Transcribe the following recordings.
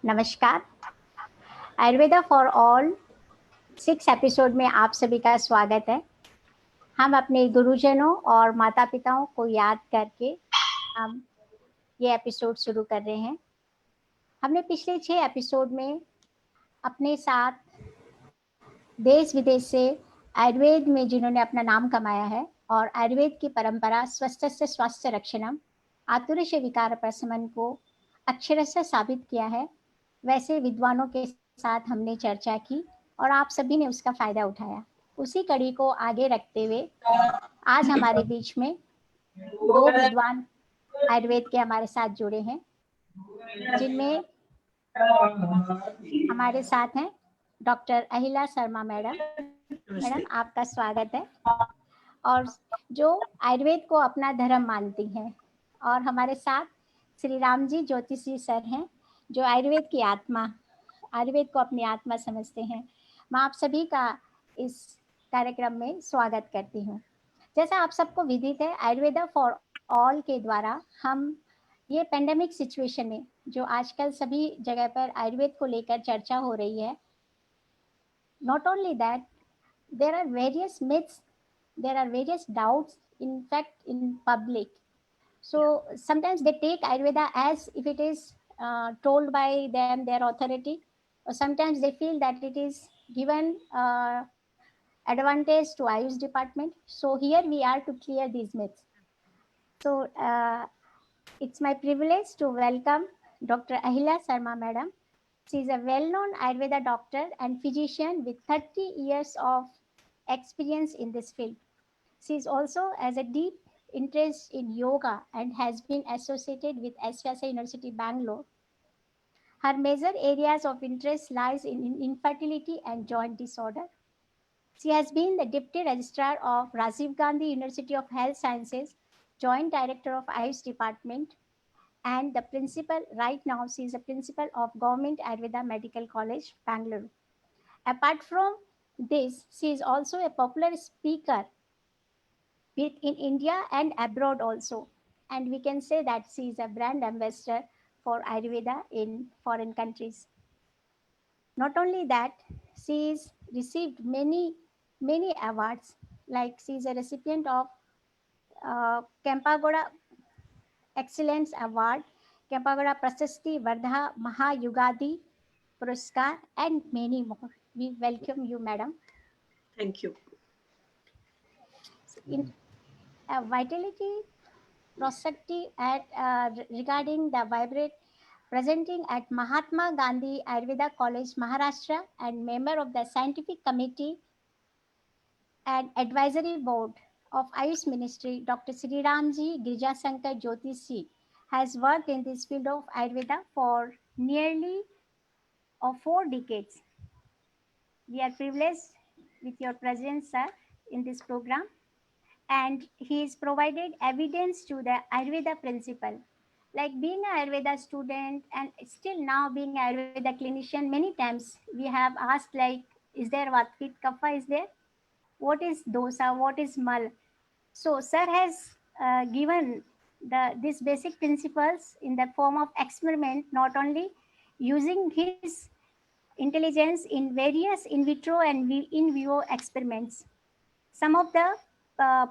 नमस्कार। Ayurveda for all 6 episode में आप सभी का स्वागत है। हम अपने गुरुजनों और माता पिताओं को याद करके हम ये एपिसोड शुरू कर रहे हैं। हमने पिछले 6 एपिसोड में अपने साथ देश विदेश से आयुर्वेद में जिन्होंने अपना नाम कमाया है और आयुर्वेद की परंपरा स्वस्थस्य स्वास्थ्य रक्षणम आतुरस्य विकार प्रशमन को अक्षरशः साबित किया है, वैसे विद्वानों के साथ हमने चर्चा की और आप सभी ने उसका फायदा उठाया। उसी कड़ी को आगे रखते हुए आज हमारे बीच में 2 विद्वान आयुर्वेद के हमारे साथ जुड़े हैं, जिनमें हमारे साथ हैं डॉक्टर अहिला शर्मा मैडम। मैडम, आपका स्वागत है। और जो आयुर्वेद को अपना धर्म मानती हैं, और हमारे साथ श्री राम जी ज्योतिषी सर हैं, जो आयुर्वेद की आत्मा, आयुर्वेद को अपनी आत्मा समझते हैं। मैं आप सभी का इस कार्यक्रम में स्वागत करती हूँ। जैसा आप सबको विदित है, आयुर्वेदा फॉर ऑल के द्वारा हम ये पेंडेमिक सिचुएशन में जो आजकल सभी जगह पर आयुर्वेद को लेकर चर्चा हो रही है, not only that, there are various myths, there are various doubts in fact in public. So sometimes they take Ayurveda as if it is told by them, their authority, or sometimes they feel that it is given advantage to Ayush department. So here we are to clear these myths. So it's my privilege to welcome Dr. Ahila Sharma madam. She is a well-known Ayurveda doctor and physician with 30 years of experience in this field. She is also has a deep interest in yoga and has been associated with SVSI University Bangalore. Her major areas of interest lies in infertility and joint disorder. She has been the Deputy Registrar of Rajiv Gandhi University of Health Sciences, Joint Director of Ayush Department, and the principal, right now she is a principal of Government Ayurveda Medical College, Bangalore. Apart from this, she is also a popular speaker in India and abroad also. And we can say that she is a brand ambassador for Ayurveda in foreign countries. Not only that, she is received many awards, like she is a recipient of Kempagoda Excellence Award, Kempagoda Prasasti Vardha Mahayugadi Puruskar, and many more. We welcome you, madam. Thank you. In vitality prospective at regarding the vibrate presenting at Mahatma Gandhi Ayurveda College, Maharashtra, and member of the scientific committee and advisory board of Ayush Ministry, Dr. Sri Ramji Girjasankar Jyotishi has worked in this field of Ayurveda for nearly 4 decades. We are privileged with your presence, sir, in this program, and he has provided evidence to the Ayurveda principle. Like being an Ayurveda student and still now being an Ayurveda clinician, many times we have asked, like, is there Vatpit Kapha, is there? What is dosa? What is mal? So sir has given these basic principles in the form of experiment, not only using his intelligence in various in vitro and in vivo experiments. Some of the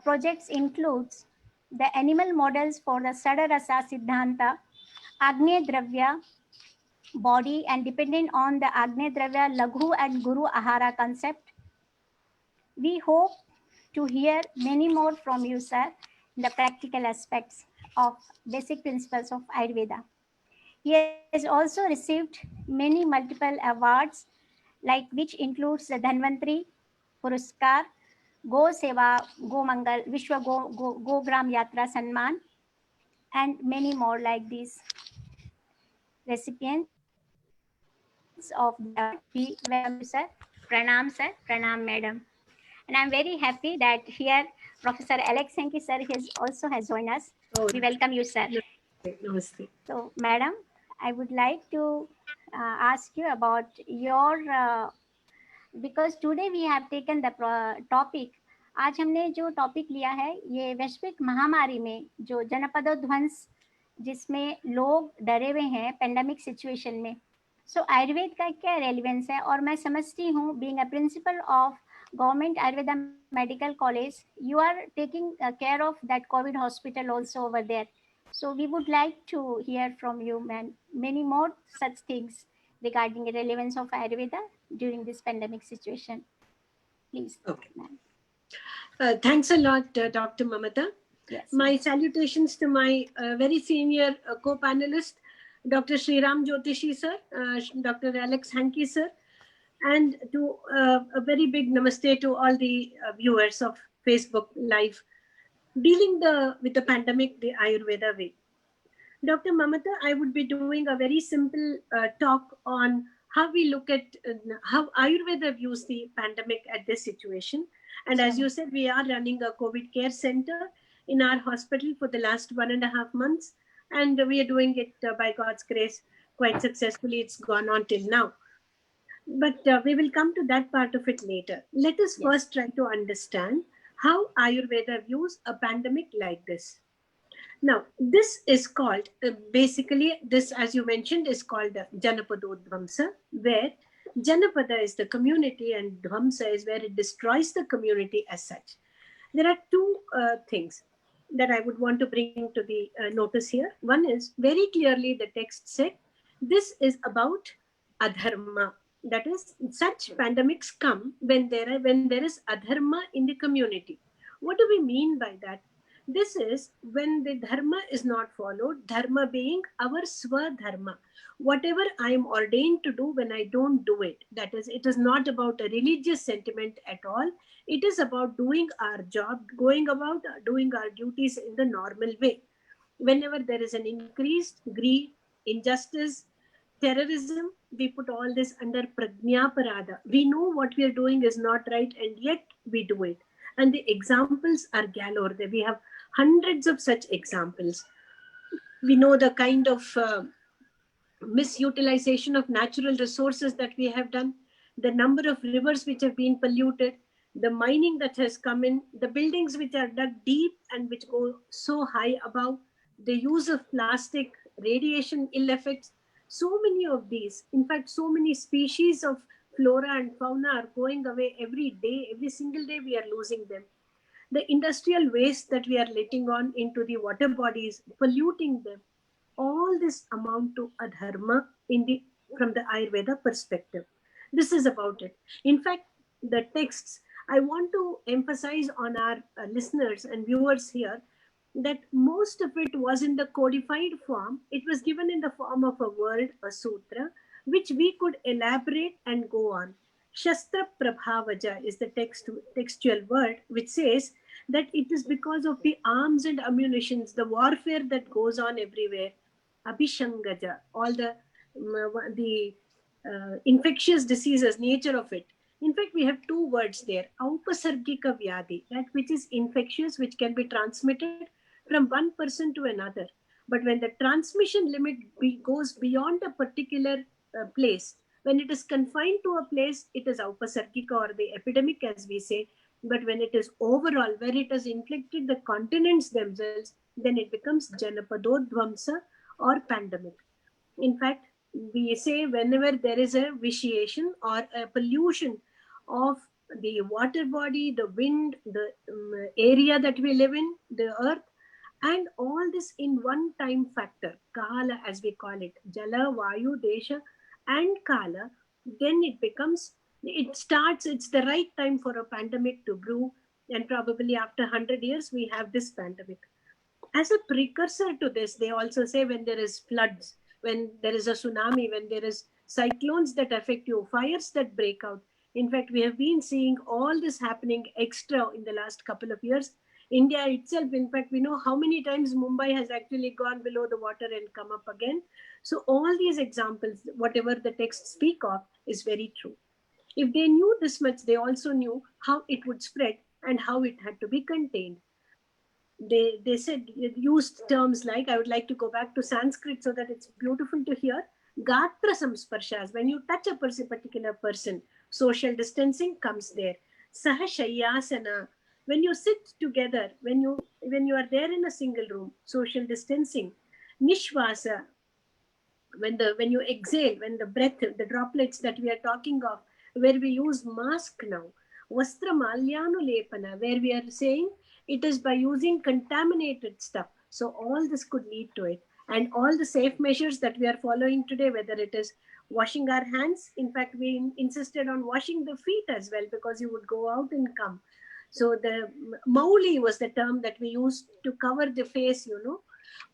projects includes the animal models for the Sadarasa Siddhanta, Agni Dravya, body, and depending on the Agni Dravya, Laghu and Guru Ahara concept. We hope to hear many more from you, sir, in the practical aspects of basic principles of Ayurveda. He has also received many multiple awards, like which includes the Dhanvantri Puruskar, Go Seva, Go Mangal, Vishwa Go Gram Yatra Sanman, and many more like these recipients of the award. We welcome you, sir. Pranam, madam. And I'm very happy that here Professor Alex Sankey, sir, also has joined us. We welcome you, sir. Namaste. So, madam, I would like to ask you about your, because today we have taken the topic. आज हमने जो topic लिया है, ये वैश्विक महामारी में जो जनपदोध्वंस, जिसमें लोग डरे हुए हैं पेंडेमिक सिचुएशन में, सो आयुर्वेद का क्या रेलिवेंस है, और मैं समझती हूँ being a principal of government Ayurveda medical college, you are taking care of that Covid hospital also over there. So we would like to hear from you, man, many more such things regarding the relevance of Ayurveda during this pandemic situation. Please, Okay. ma'am. Thanks a lot, Dr. Mamata. Yes, My ma'am. salutations to my very senior co-panelist, Dr. Sriram Jyotishi sir, Dr. Alex Hankey sir, and to a very big namaste to all the viewers of Facebook Live, dealing with the pandemic the Ayurveda way. Dr. Mamata, I would be doing a very simple talk on how we look at how Ayurveda views the pandemic at this situation. And Sure, as ma'am. you said, we are running a COVID care center in our hospital for the last 1.5 months. And we are doing it by God's grace quite successfully. It's gone on till now. But we will come to that part of it later. Let us Yes, first try to understand how Ayurveda views a pandemic like this. Now, this is called, basically, this, as you mentioned, is called Janapadodvamsa, where Janapada is the community and Dvamsa is where it destroys the community as such. There are two things that I would want to bring to the notice here. One is very clearly the text said, this is about adharma. That is, such pandemics come when there is adharma in the community. What do we mean by that? This is when the dharma is not followed, dharma being our swadharma. Whatever I am ordained to do, when I don't do it, that is, it is not about a religious sentiment at all. It is about doing our job, going about doing our duties in the normal way. Whenever there is an increased greed, injustice, terrorism, we put all this under prajna parada. We know what we are doing is not right, and yet we do it. And the examples are galore. We have hundreds of such examples. We know the kind of misutilization of natural resources that we have done, the number of rivers which have been polluted, the mining that has come in, the buildings which are dug deep and which go so high above, the use of plastic, radiation ill effects, so many of these. In fact, so many species of flora and fauna are going away every day. Every single day, we are losing them. The industrial waste that we are letting on into the water bodies, polluting them, all this amount to adharma in the from the Ayurveda perspective. This is about it. In fact, the texts, I want to emphasize on our listeners and viewers here that most of it was in the codified form. It was given in the form of a word, a sutra, which we could elaborate and go on. Shastra Prabhavaja is the textual word which says that it is because of the arms and ammunitions, the warfare that goes on everywhere. Abhishangaja, all the infectious diseases, nature of it. In fact, we have two words there. Aupasargika vyadi, that which is infectious, which can be transmitted from one person to another. But when the transmission limit goes beyond a particular place, when it is confined to a place, it is aupasargika or the epidemic, as we say. But when it is overall, where it has inflicted the continents themselves, then it becomes janapadodvamsa or pandemic. In fact, we say whenever there is a vitiation or a pollution of the water body, the wind, the area that we live in, the earth, and all this in one time factor, Kala as we call it, Jala, Vayu, Desha, and Kala, then it's the right time for a pandemic to brew. And probably after 100 years, we have this pandemic. As a precursor to this, they also say when there is floods, when there is a tsunami, when there is cyclones that affect you, fires that break out. In fact, we have been seeing all this happening extra in the last couple of years. India itself, in fact, we know how many times Mumbai has actually gone below the water and come up again. So all these examples, whatever the texts speak of, is very true. If they knew this much, they also knew how it would spread and how it had to be contained. They said, used terms like, I would like to go back to Sanskrit so that it's beautiful to hear. Gatra samsparshas, when you touch a particular person, social distancing comes there. Sahashayasana, when you sit together, when you are there in a single room, social distancing. Nishvasa, when you exhale, when the breath, the droplets that we are talking of, where we use mask now, vastra malyanulepana, where we are saying it is by using contaminated stuff. So all this could lead to it. And all the safe measures that we are following today, whether it is washing our hands, in fact we insisted on washing the feet as well, because you would go out and come. So the mauli was the term that we used to cover the face,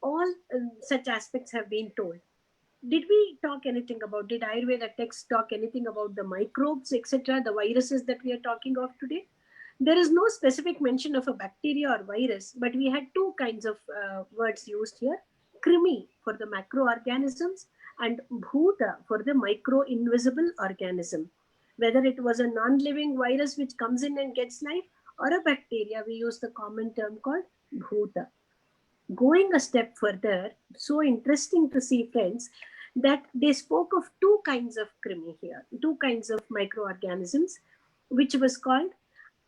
all such aspects have been told. Did we talk anything about, did Ayurveda text talk anything about the microbes, etc., the viruses that we are talking of today? There is no specific mention of a bacteria or virus, but we had two kinds of words used here: krimi for the macroorganisms and bhuta for the micro invisible organism. Whether it was a non-living virus which comes in and gets life, or a bacteria, we use the common term called bhuta. Going a step further, so interesting to see, friends, that they spoke of two kinds of krimi here, two kinds of microorganisms, which was called,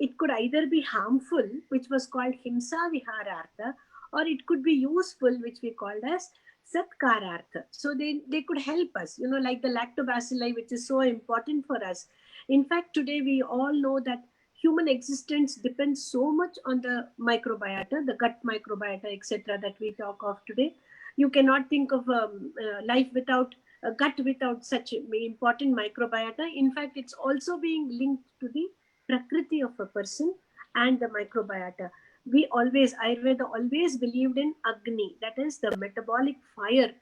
it could either be harmful, which was called himsa viharartha, or it could be useful, which we called as satkarartha. So they could help us, like the lactobacilli, which is so important for us. In fact, today we all know that human existence depends so much on the microbiota, the gut microbiota, etc., that we talk of today. You cannot think of life without a gut, without such important microbiota. In fact, it's also being linked to the prakriti of a person and the microbiota. We always, Ayurveda always believed in Agni, that is the metabolic fire.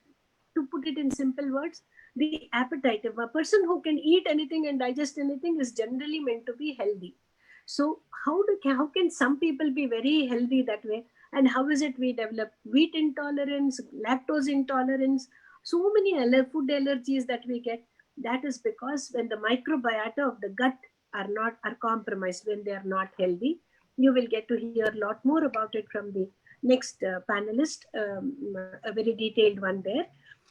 To put it in simple words, the appetite. If a person who can eat anything and digest anything is generally meant to be healthy. So how can some people be very healthy that way? And how is it we develop wheat intolerance, lactose intolerance, so many food allergies that we get? That is because when the microbiota of the gut are compromised, when they are not healthy. You will get to hear a lot more about it from the next panelist, a very detailed one there.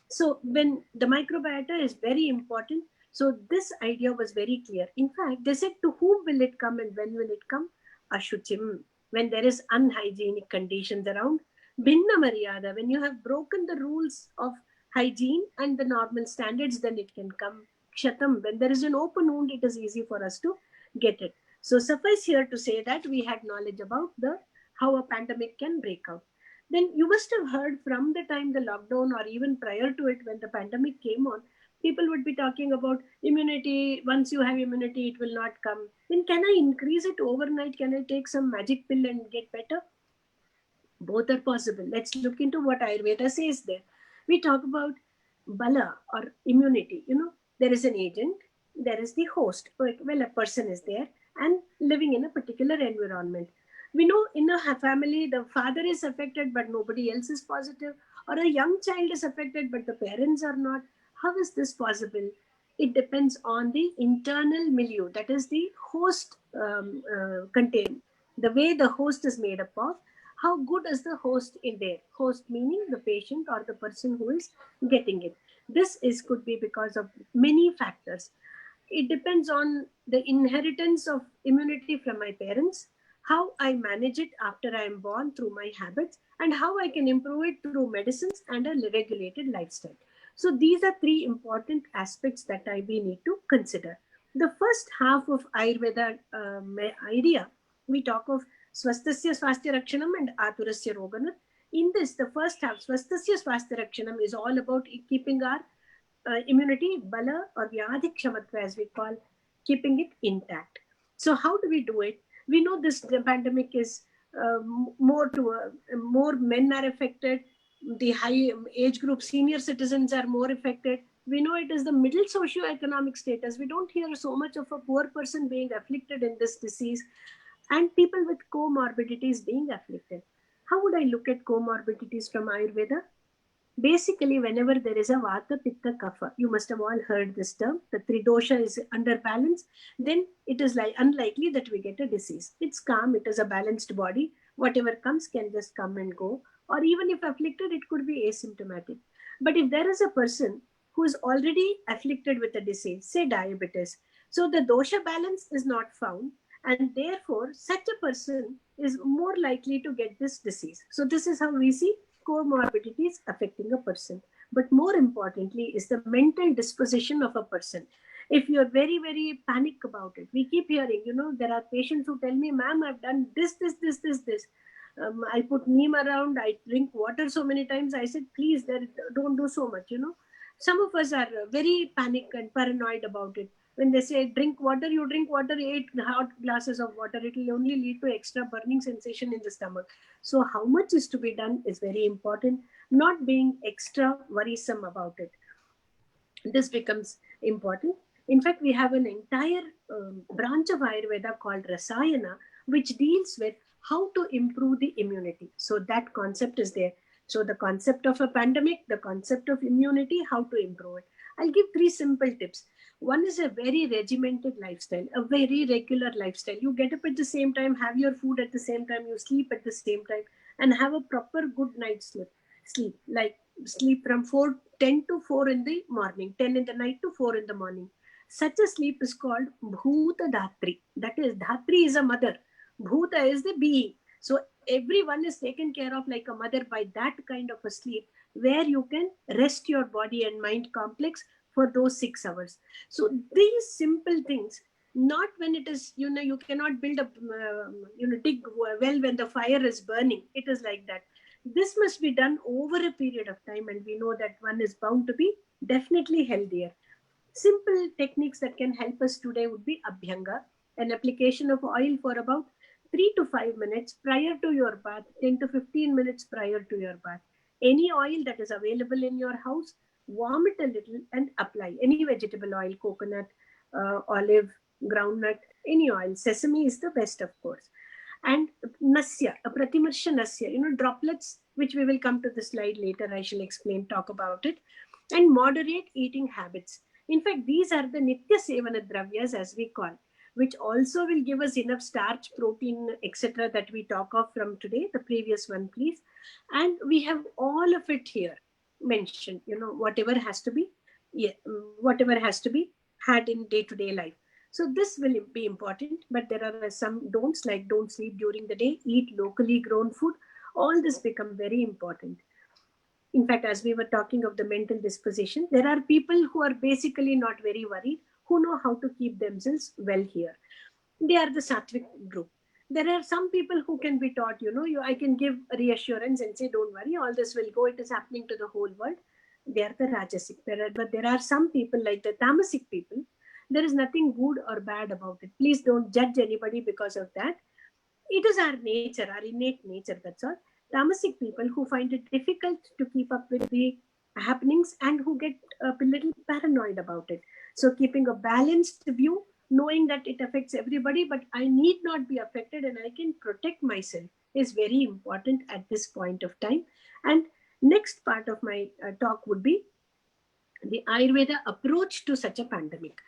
So when the microbiota is very important, so this idea was very clear. In fact, they said to whom will it come and when will it come? Ashuchim, when there is unhygienic conditions around. Bhinna Maryada, when you have broken the rules of hygiene and the normal standards, then it can come. Kshatam, when there is an open wound, it is easy for us to get it. So suffice here to say that we had knowledge about the how a pandemic can break out. Then you must have heard from the time the lockdown or even prior to it, when the pandemic came on, people would be talking about immunity. Once you have immunity, it will not come. Then can I increase it overnight? Can I take some magic pill and get better? Both are possible. Let's look into what Ayurveda says there. We talk about bala or immunity. There is an agent, there is the host. Well, a person is there and living in a particular environment. We know in a family, the father is affected, but nobody else is positive, or a young child is affected, but the parents are not. How is this possible? It depends on the internal milieu, that is the host contain, the way the host is made up of. How good is the host in there? Host meaning the patient or the person who is getting it. This is could be because of many factors. It depends on the inheritance of immunity from my parents, how I manage it after I am born through my habits, and how I can improve it through medicines and a regulated lifestyle. So these are three important aspects that we need to consider. The first half of Ayurveda idea, we talk of swastasya swasthya rakshanam and aturasya rogana. In this, the first half, swastasya swasthya rakshanam, is all about keeping our immunity, bala or vyadhi kshamatva as we call, keeping it intact. So how do we do it? We know this pandemic is more men are affected. The high age group, senior citizens are more affected. We know it is the middle socio-economic status. We don't hear so much of a poor person being afflicted in this disease, and people with comorbidities being afflicted. How would I look at comorbidities from Ayurveda? Basically, whenever there is a vata, pitta, kapha, you must have all heard this term. The three dosha is under balance, then it is like unlikely that we get a disease. It's calm, it is a balanced body. Whatever comes can just come and go. Or even if afflicted, it could be asymptomatic. But if there is a person who is already afflicted with a disease, say diabetes, so the dosha balance is not found, and therefore such a person is more likely to get this disease. So this is how we see comorbidities affecting a person. but more importantly is the mental disposition of a person. If you're very, very panic about it, we keep hearing, there are patients who tell me, ma'am, I've done this. I put neem around, I drink water so many times. I said, please, don't do so much. Some of us are very panic and paranoid about it. When they say drink water, you drink water, 8 hot glasses of water, it will only lead to extra burning sensation in the stomach. So how much is to be done is very important, not being extra worrisome about it. This becomes important. In fact, we have an entire branch of Ayurveda called Rasayana, which deals with how to improve the immunity. So that concept is there. So the concept of a pandemic, the concept of immunity, how to improve it. I'll give 3 simple tips. One is a very regimented lifestyle, a very regular lifestyle. You get up at the same time, have your food at the same time, you sleep at the same time, and have a proper good night's sleep. Like sleep from 10 to 4 in the morning, 10 in the night to 4 in the morning. Such a sleep is called Bhuta Dhatri. That is, Dhatri is a mother, Bhuta is the being. So everyone is taken care of like a mother by that kind of a sleep, where you can rest your body and mind complex for those 6 hours. So these simple things, not when it is, you cannot build a, dig well when the fire is burning. It is like that. This must be done over a period of time, and we know that one is bound to be definitely healthier. Simple techniques that can help us today would be Abhyanga, an application of oil for about 3 to 5 minutes prior to your bath, 10 to 15 minutes prior to your bath. Any oil that is available in your house, warm it a little and apply. Any vegetable oil, coconut, olive, groundnut, any oil. Sesame is the best, of course. And nasya, a pratimarsha nasya, droplets, which we will come to the slide later. I shall explain, talk about it. And moderate eating habits. In fact, these are the nitya sevana dravyas, as we call, which also will give us enough starch, protein, etc. that we talk of from today, the previous one, please. And we have all of it here mentioned, whatever has to be, yeah, whatever has to be had in day-to-day life. So this will be important, but there are some don'ts, like don't sleep during the day, eat locally grown food. All this become very important. In fact, as we were talking of the mental disposition, there are people who are basically not very worried, who know how to keep themselves well here. They are the sattvic group. There are some people who can be taught, I can give reassurance and say, don't worry, all this will go. It is happening to the whole world. They are the rajasic. But there are some people like the tamasic people. There is nothing good or bad about it. Please don't judge anybody because of that. It is our nature, our innate nature, that's all. Tamasic people who find it difficult to keep up with the happenings and who get a little paranoid about it. So keeping a balanced view, knowing that it affects everybody, but I need not be affected and I can protect myself, is very important at this point of time. And next part of my talk would be the Ayurveda approach to such a pandemic.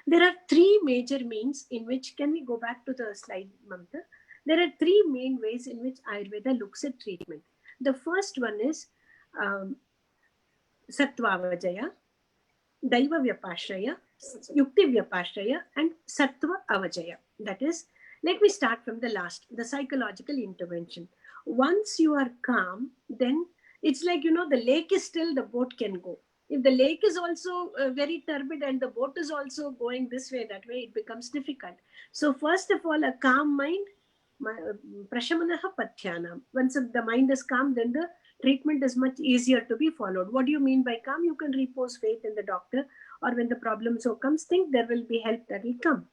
There are 3 major means in which, can we go back to the slide, Mamta? There are 3 main ways in which Ayurveda looks at treatment. The first one is um, Sattva Daiva Vyapashraya, Yukti Vyapashraya, and Sattva Avajaya. That is, let me start from the last, the psychological intervention. Once you are calm, then it's like, the lake is still, the boat can go. If the lake is also very turbid and the boat is also going this way, that way, it becomes difficult. So, first of all, a calm mind, Prashamanaha Patyanam. Once the mind is calm, then the treatment is much easier to be followed. What do you mean by calm? You can repose faith in the doctor, or when the problem so comes, think there will be help that will come.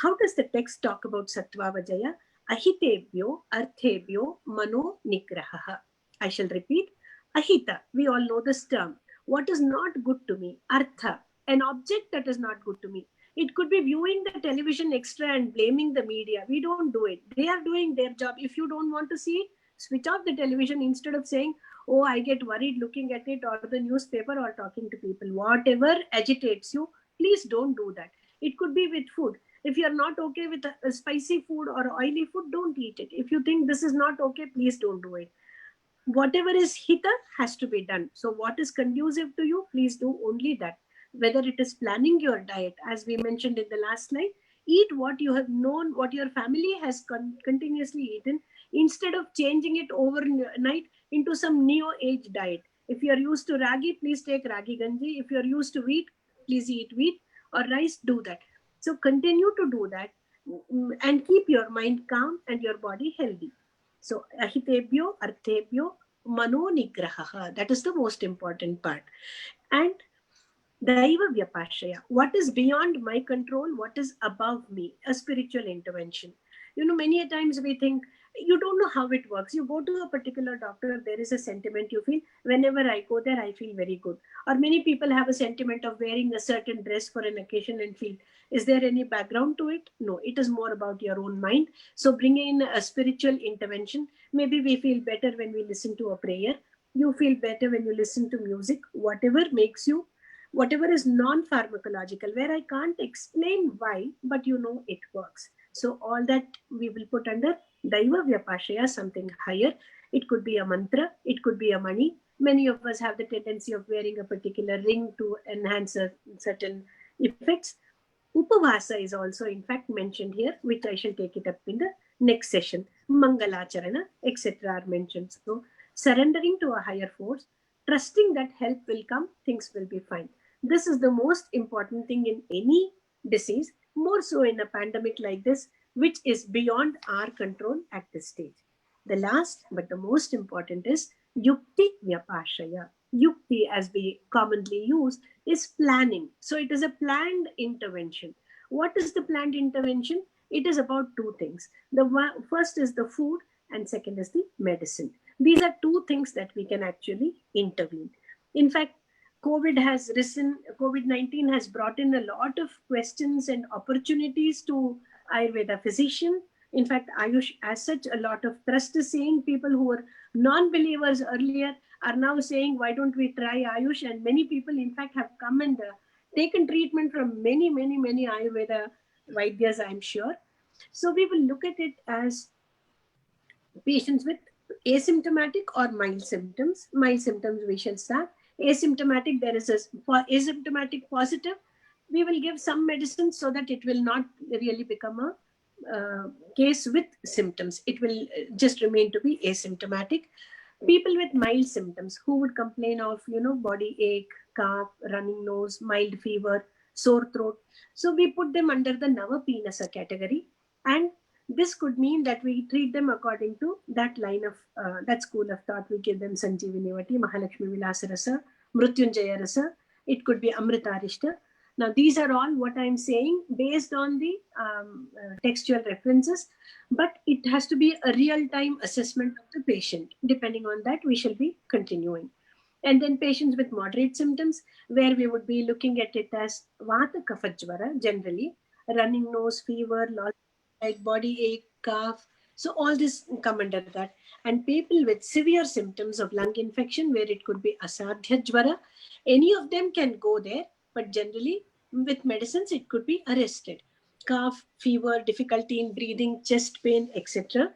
How does the text talk about Sattva Vajaya? Ahitebhyo arthebhyo mano nigraha. I shall repeat. Ahita, we all know this term. What is not good to me? Artha, an object that is not good to me. It could be viewing the television extra and blaming the media. We don't do it. They are doing their job. If you don't want to see it, switch off the television instead of saying, oh, I get worried looking at it, or the newspaper, or talking to people. Whatever agitates you, please don't do that. It could be with food. If you're not okay with a spicy food or oily food, don't eat it. If you think this is not okay, please don't do it. Whatever is hita has to be done. So what is conducive to you, please do only that. Whether it is planning your diet, as we mentioned in the last slide, eat what you have known, what your family has continuously eaten, instead of changing it overnight into some neo age diet. If you're used to ragi, please take ragi ganji. If you're used to wheat, please eat wheat or rice, do that. So continue to do that, and keep your mind calm and your body healthy. So ahitebhyo, arthebhyo, mano nigraha. That is the most important part. And Daiva Vyapashaya, what is beyond my control, what is above me, a spiritual intervention. Many a times we think, you don't know how it works. You go to a particular doctor, there is a sentiment you feel, whenever I go there, I feel very good. Or many people have a sentiment of wearing a certain dress for an occasion and feel, is there any background to it? No, it is more about your own mind. So bringing in a spiritual intervention, maybe we feel better when we listen to a prayer. You feel better when you listen to music, whatever makes you, whatever is non-pharmacological, where I can't explain why, but it works. So all that we will put under Daiva Vyapashaya, something higher. It could be a mantra, it could be a money. Many of us have the tendency of wearing a particular ring to enhance certain effects. Upavasa is also in fact mentioned here, which I shall take it up in the next session. Mangalacharana, etc. are mentioned. So surrendering to a higher force, trusting that help will come, things will be fine. This is the most important thing in any disease, more so in a pandemic like this, which is beyond our control at this stage. The last but the most important is Yukti Vyapashaya. Yukti, as we commonly use, is planning. So it is a planned intervention. What is the planned intervention? It is about two things. First is the food, and second is the medicine. These are two things that we can actually intervene. In fact, COVID-19 has brought in a lot of questions and opportunities to Ayurveda physician. In fact, Ayush, as such, a lot of trust is saying people who were non-believers earlier are now saying, why don't we try Ayush? And many people, in fact, have come and taken treatment from many, many, many Ayurveda Vaidyas, I'm sure. So we will look at it as patients with asymptomatic or mild symptoms. Mild symptoms we shall start. Asymptomatic, there is a, for asymptomatic positive, we will give some medicine so that it will not really become a case with symptoms. It will just remain to be asymptomatic. People with mild symptoms who would complain of, body ache, cough, running nose, mild fever, sore throat. So we put them under the Navapinasa category, and this could mean that we treat them according to that line of that school of thought. We give them Sanjeevanivati, Mahalakshmi Vilasarasa, Mrutyunjaya Rasa. It could be Amritarishta. Now, these are all what I'm saying based on the textual references, but it has to be a real-time assessment of the patient. Depending on that, we shall be continuing. And then patients with moderate symptoms, where we would be looking at it as Vata Kapha generally, running nose, fever, loss like body ache, cough. So all this come under that. And people with severe symptoms of lung infection, where it could be asadhya jvara, any of them can go there, but generally with medicines it could be arrested. Cough, fever, difficulty in breathing, chest pain, etc.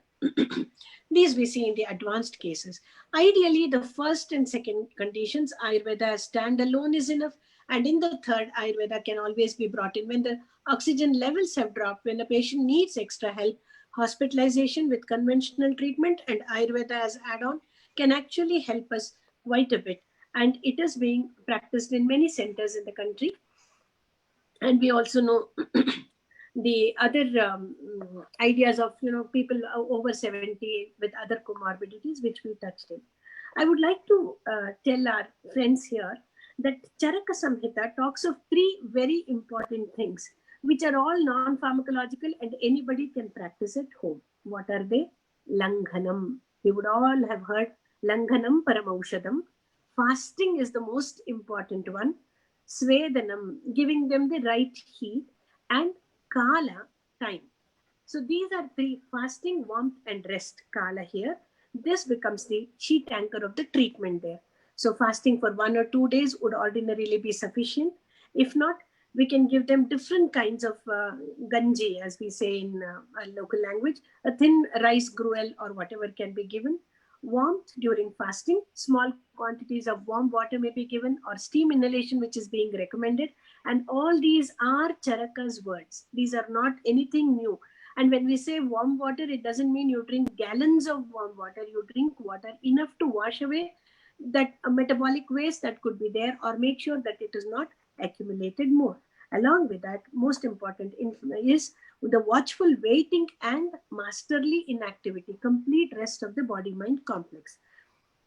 These we see in the advanced cases. Ideally, the first and second conditions, Ayurveda standalone is enough. And in the third, Ayurveda can always be brought in when the oxygen levels have dropped, when the patient needs extra help. Hospitalization with conventional treatment and Ayurveda as add-on can actually help us quite a bit. And it is being practiced in many centers in the country. And we also know the other ideas of people over 70 with other comorbidities, which we touched in. I would like to tell our friends here that Charaka Samhita talks of three very important things, which are all non-pharmacological and anybody can practice at home. What are they? Langhanam. We would all have heard Langhanam Paramaushadam. Fasting is the most important one. Svedanam, giving them the right heat, and Kala, time. So these are three: fasting, warmth, and rest. Kala here. This becomes the sheet anchor of the treatment there. So fasting for 1 or 2 days would ordinarily be sufficient. If not, we can give them different kinds of ganji, as we say in our local language, a thin rice gruel or whatever can be given. Warmth during fasting, small quantities of warm water may be given, or steam inhalation, which is being recommended. And all these are Charaka's words. These are not anything new. And when we say warm water, it doesn't mean you drink gallons of warm water. You drink water enough to wash away that metabolic waste that could be there, or make sure that it is not accumulated more. Along with that, most important is the watchful waiting and masterly inactivity, complete rest of the body mind complex.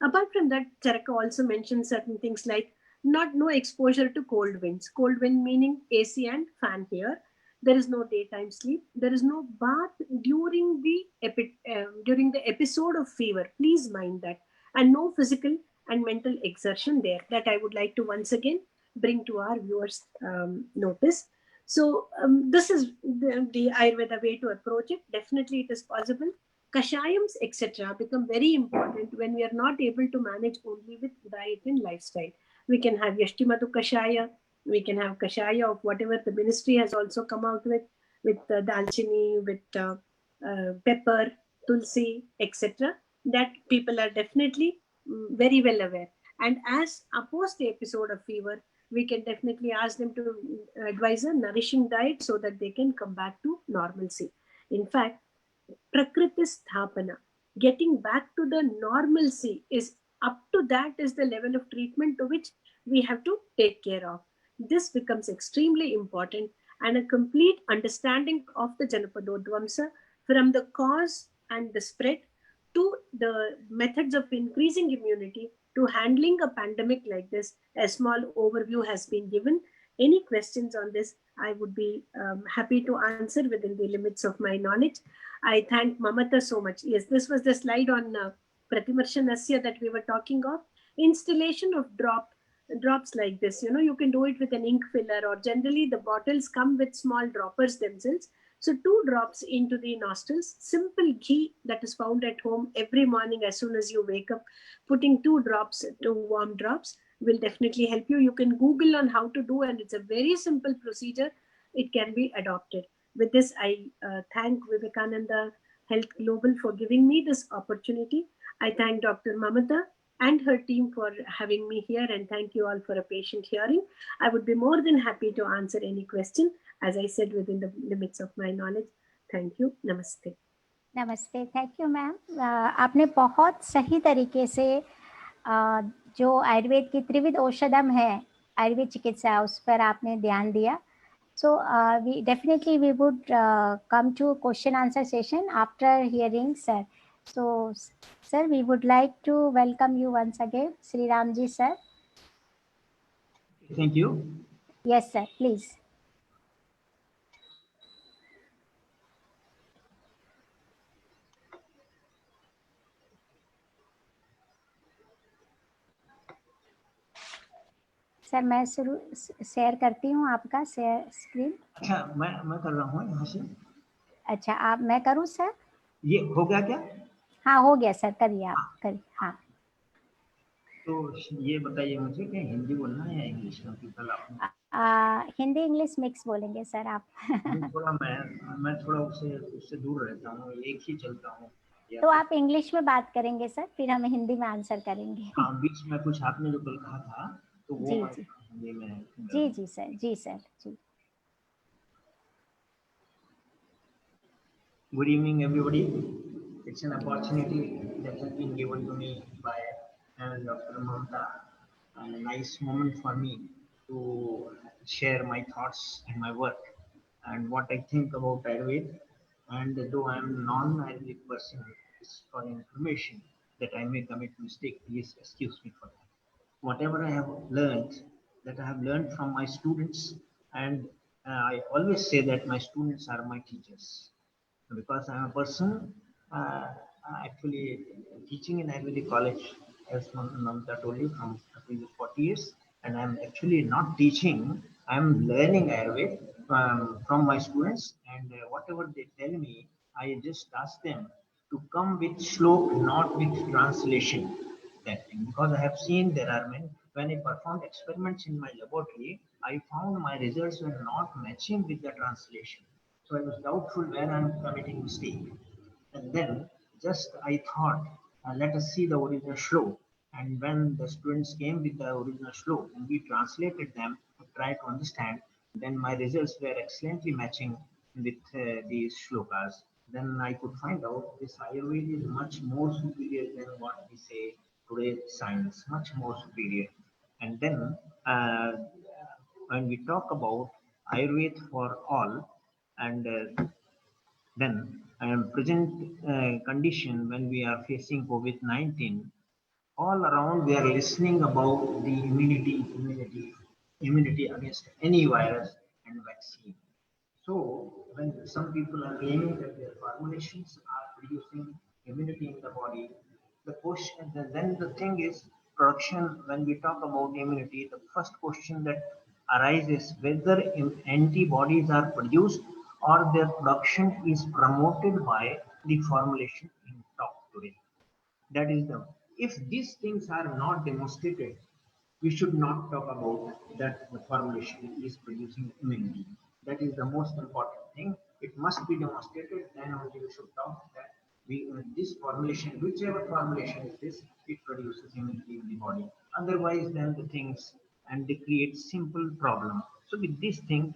Apart from that, Charaka also mentions certain things like not no exposure to cold winds. Cold wind meaning AC and fan here. There is no daytime sleep. There is no bath during the episode of fever. Please mind that, and no physical and mental exertion there. That I would like to once again bring to our viewers' notice. So this is the Ayurveda way to approach it. Definitely, it is possible. Kashayams, etc., become very important when we are not able to manage only with diet and lifestyle. We can have Yashtimatu Kashaya, we can have Kashaya of whatever the ministry has also come out with Dalchini, with pepper, Tulsi, etc., that people are definitely very well aware. And as opposed the episode of fever, we can definitely ask them to advise a nourishing diet so that they can come back to normalcy. In fact, Prakriti Sthapana, getting back to the normalcy, is up to that is the level of treatment to which we have to take care of. This becomes extremely important, and a complete understanding of the Janapadodvamsa from the cause and the spread to the methods of increasing immunity to handling a pandemic like this. A small overview has been given. Any questions on this, I would be happy to answer within the limits of my knowledge. I thank Mamata so much. Yes, this was the slide on Pratimarshanasya that we were talking of. Installation of drops like this. You can do it with an ink filler, or generally the bottles come with small droppers themselves. So 2 drops into the nostrils. Simple ghee that is found at home every morning as soon as you wake up. Putting 2 drops, 2 warm drops, will definitely help you. You can Google on how to do, and it's a very simple procedure. It can be adopted. With this, I thank Vivekananda Health Global for giving me this opportunity. I thank Dr. Mamata and her team for having me here, and thank you all for a patient hearing. I would be more than happy to answer any question, as I said, within the limits of my knowledge. Thank you. Namaste. नमस्ते, thank you ma'am. आपने बहुत सही तरीके से जो आयुर्वेद की त्रिविध औषधम है, आयुर्वेद चिकित्सा, उस पर आपने ध्यान दिया। So we definitely we would come to question answer session after hearing sir. So sir, we would like to welcome you once again, Shri Ram ji sir. Thank you. Yes sir, please. Sir, मैं शुरू शेयर करती हूँ आपका share screen. अच्छा, मैं कर रहा हूँ यहाँ से। अच्छा, आप, मैं करूँ सर? ये हो गया क्या? हाँ, हो गया सर, करिए आप, करिए। हाँ, तो ये बताइए मुझे कि हिंदी बोलना है या इंग्लिश में? कल आपने हिंदी इंग्लिश मिक्स बोलेंगे सर आप। थोड़ा मैं थोड़ा उससे दूर रहता हूँ, एक ही चलता हूँ। तो आप इंग्लिश में बात करेंगे सर, फिर हम हिंदी में आंसर करेंगे। हाँ, बीच में कुछ आपने जो कल कहा था तो वो जी मैं जी हिंदी में। जी जी sir, ji sir, ji. Good evening, everybody. It's an opportunity that has been given to me by Dr. Mamta, and a nice moment for me to share my thoughts and my work and what I think about Ayurveda. And though I am a non-Ayurvedic person, it's for information that I may commit mistake. Please excuse me for that. Whatever I have learned, that I have learned from my students, and I always say that my students are my teachers because I'm a person actually teaching in Ayurvedic college, as Mamta told you, from the previous 40 years, and I'm actually not teaching, I'm learning Ayurveda from my students, and whatever they tell me, I just ask them to come with shlok, not with translation. That thing, because I have seen there are many, when I performed experiments in my laboratory, I found my results were not matching with the translation. So I was doubtful where I'm committing mistake. And then just I thought, let us see the original shlok. And when the students came with the original shlok and we translated them to try to understand, then my results were excellently matching with these shlokas. Then I could find out this Ayurveda is much more superior than what we say today's science, much more superior. And then uh, when we talk about Ayurveda for all, and then present condition when we are facing COVID-19, all around we are listening about the immunity against any virus and vaccine. So when some people are claiming that their formulations are producing immunity in the body, the question then the thing is production. When we talk about immunity, the first question that arises whether antibodies are produced or their production is promoted by the formulation in talk today. That is the if these things are not demonstrated, we should not talk about that the formulation is producing immunity. That is the most important thing. It must be demonstrated, then only we should talk that we this formulation, whichever formulation is this, it produces immunity in the body. Otherwise, then the things and they create simple problem. So with this thing,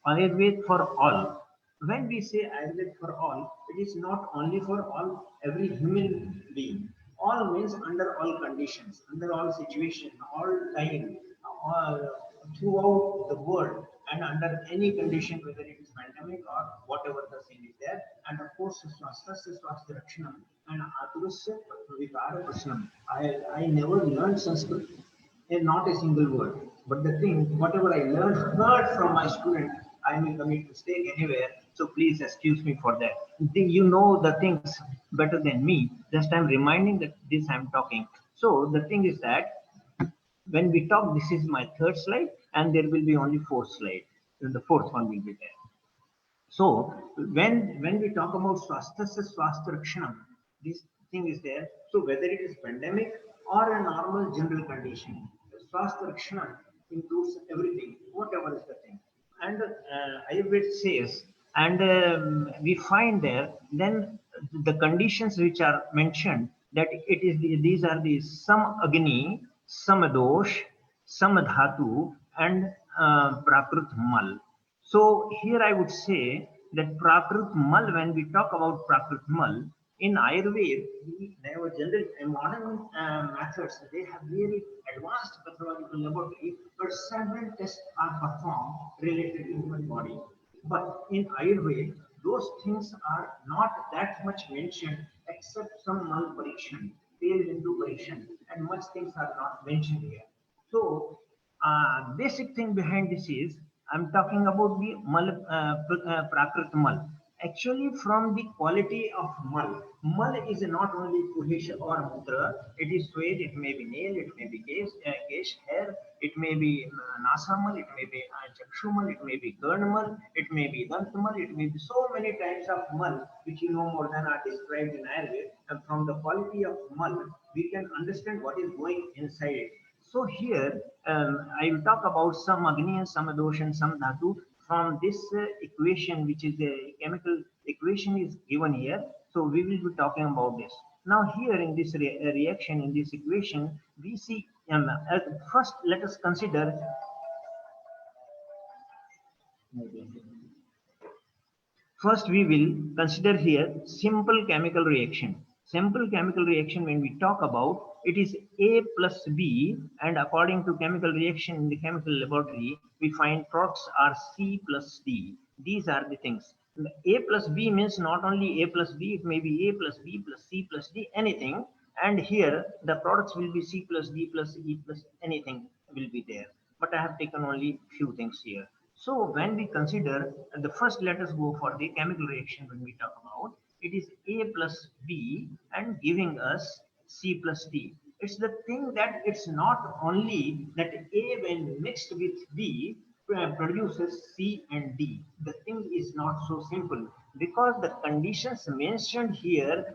Ayurveda for all. When we say Ayurveda for all, it is not only for all every human being. All means under all conditions, under all situations, all time, all, throughout the world, and under any condition, whether it is pandemic or whatever the thing is there. And of course, swasthasya swasthya rakshanam and aturasya vikara prashanam. I never learned Sanskrit and not a single word. But the thing, whatever I learned, heard from my student, I may commit mistake anywhere. So please excuse me for that. You know the things better than me. Just I'm reminding that this I'm talking. So the thing is that when we talk, this is my third slide, and there will be only four slides. The fourth one will be there. So when we talk about swasthasya swasthya rakshanam, this thing is there. So whether it is pandemic or a normal general condition, swasthya rakshanam includes everything, whatever is the thing. And Ayurveda says, and we find there then the conditions which are mentioned that it is these are the some Agni, some dosh, some dhatu, and prakrut mal. So here I would say that Prakrit Mal, when we talk about Prakrit Mal, in Ayurveda, they have a general modern methods. They have really advanced pathological laboratory, but several tests are performed related to human body. But in Ayurveda, those things are not that much mentioned, except some mal parikshan, tail into parikshan, and much things are not mentioned here. So, basic thing behind this is I'm talking about the mal, prakrit mal. Actually, from the quality of mal, mal is not only puhish or mudra. It is sweat. It may be nail. It may be kesh, hair. It may be nasamal. It may be chakshumal. It may be karnamal. It may be dantmal. It may be so many types of mal which you know more than are described in Ayurveda. And from the quality of mal, we can understand what is going inside it. So here I will talk about some Agni and some Dosh and some Dhatu from this equation, which is a chemical equation is given here. So we will be talking about this. Now here in this reaction, in this equation, we see, first let us consider, first, we will consider here simple chemical reaction. Simple chemical reaction, when we talk about, it is A plus B, and according to chemical reaction in the chemical laboratory, we find products are C plus D. These are the things. A plus B means not only A plus B, it may be A plus B plus C plus D, anything. And here the products will be C plus D plus E plus anything will be there. But I have taken only few things here. So when we consider the first, let us go for the chemical reaction when we talk about it is A plus B and giving us C plus D. It's the thing that it's not only that A when mixed with B produces C and D. The thing is not so simple because the conditions mentioned here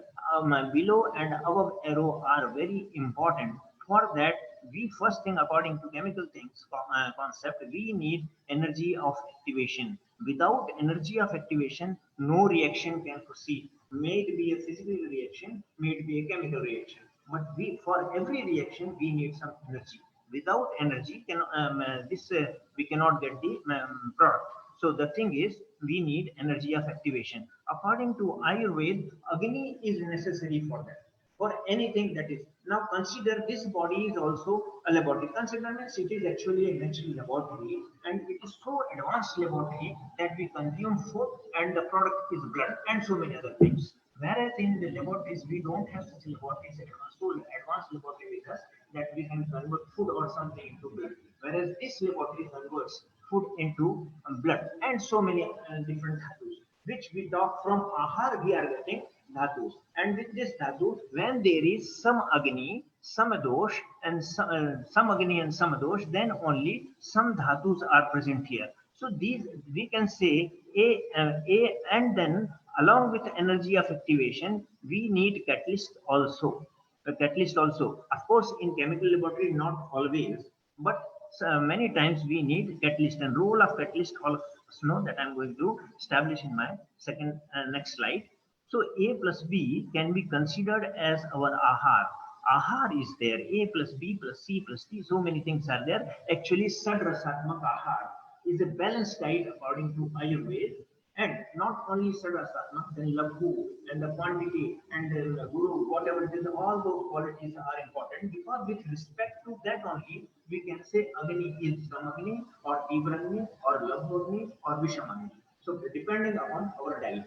below and above arrow are very important. For that, we first thing according to chemical things concept, we need energy of activation. Without energy of activation, no reaction can proceed. May it be a physical reaction, may it be a chemical reaction. But we, for every reaction, we need some energy. Without energy, this we cannot get the product. So the thing is, we need energy of activation. According to Ayurveda, Agni is necessary for that. For anything that is Now consider this body is also a laboratory. Consider means it is actually a natural laboratory, and it is so advanced laboratory that we consume food and the product is blood and so many other things. Whereas in the laboratories we don't have such laboratories, so advanced laboratory with us that we can convert food or something into blood. Whereas this laboratory converts food into blood and so many different dhatus, which we talk from ahar we are getting dhatus. And with this dhatu, when there is some agni, some dosh, and some agni and some dosh, then only some dhatus are present here. So these we can say a, and then along with energy of activation, we need catalyst also. A catalyst also, of course, in chemical laboratory, not always, but many times we need catalyst. And role of catalyst, all of us know that I'm going to establish in my second next slide. So A plus B can be considered as our ahar. Ahar is there. A plus B plus C plus D. So many things are there. Actually, Sadrasatmak ahar is a balanced diet according to Ayurveda. And not only Sadrasatmak, then Labhu and the quantity and the Guru, whatever it is, all those qualities are important, because with respect to that only we can say Agni is Samagni or Tivragni or Labhagni or Vishamagni. So depending upon our diet,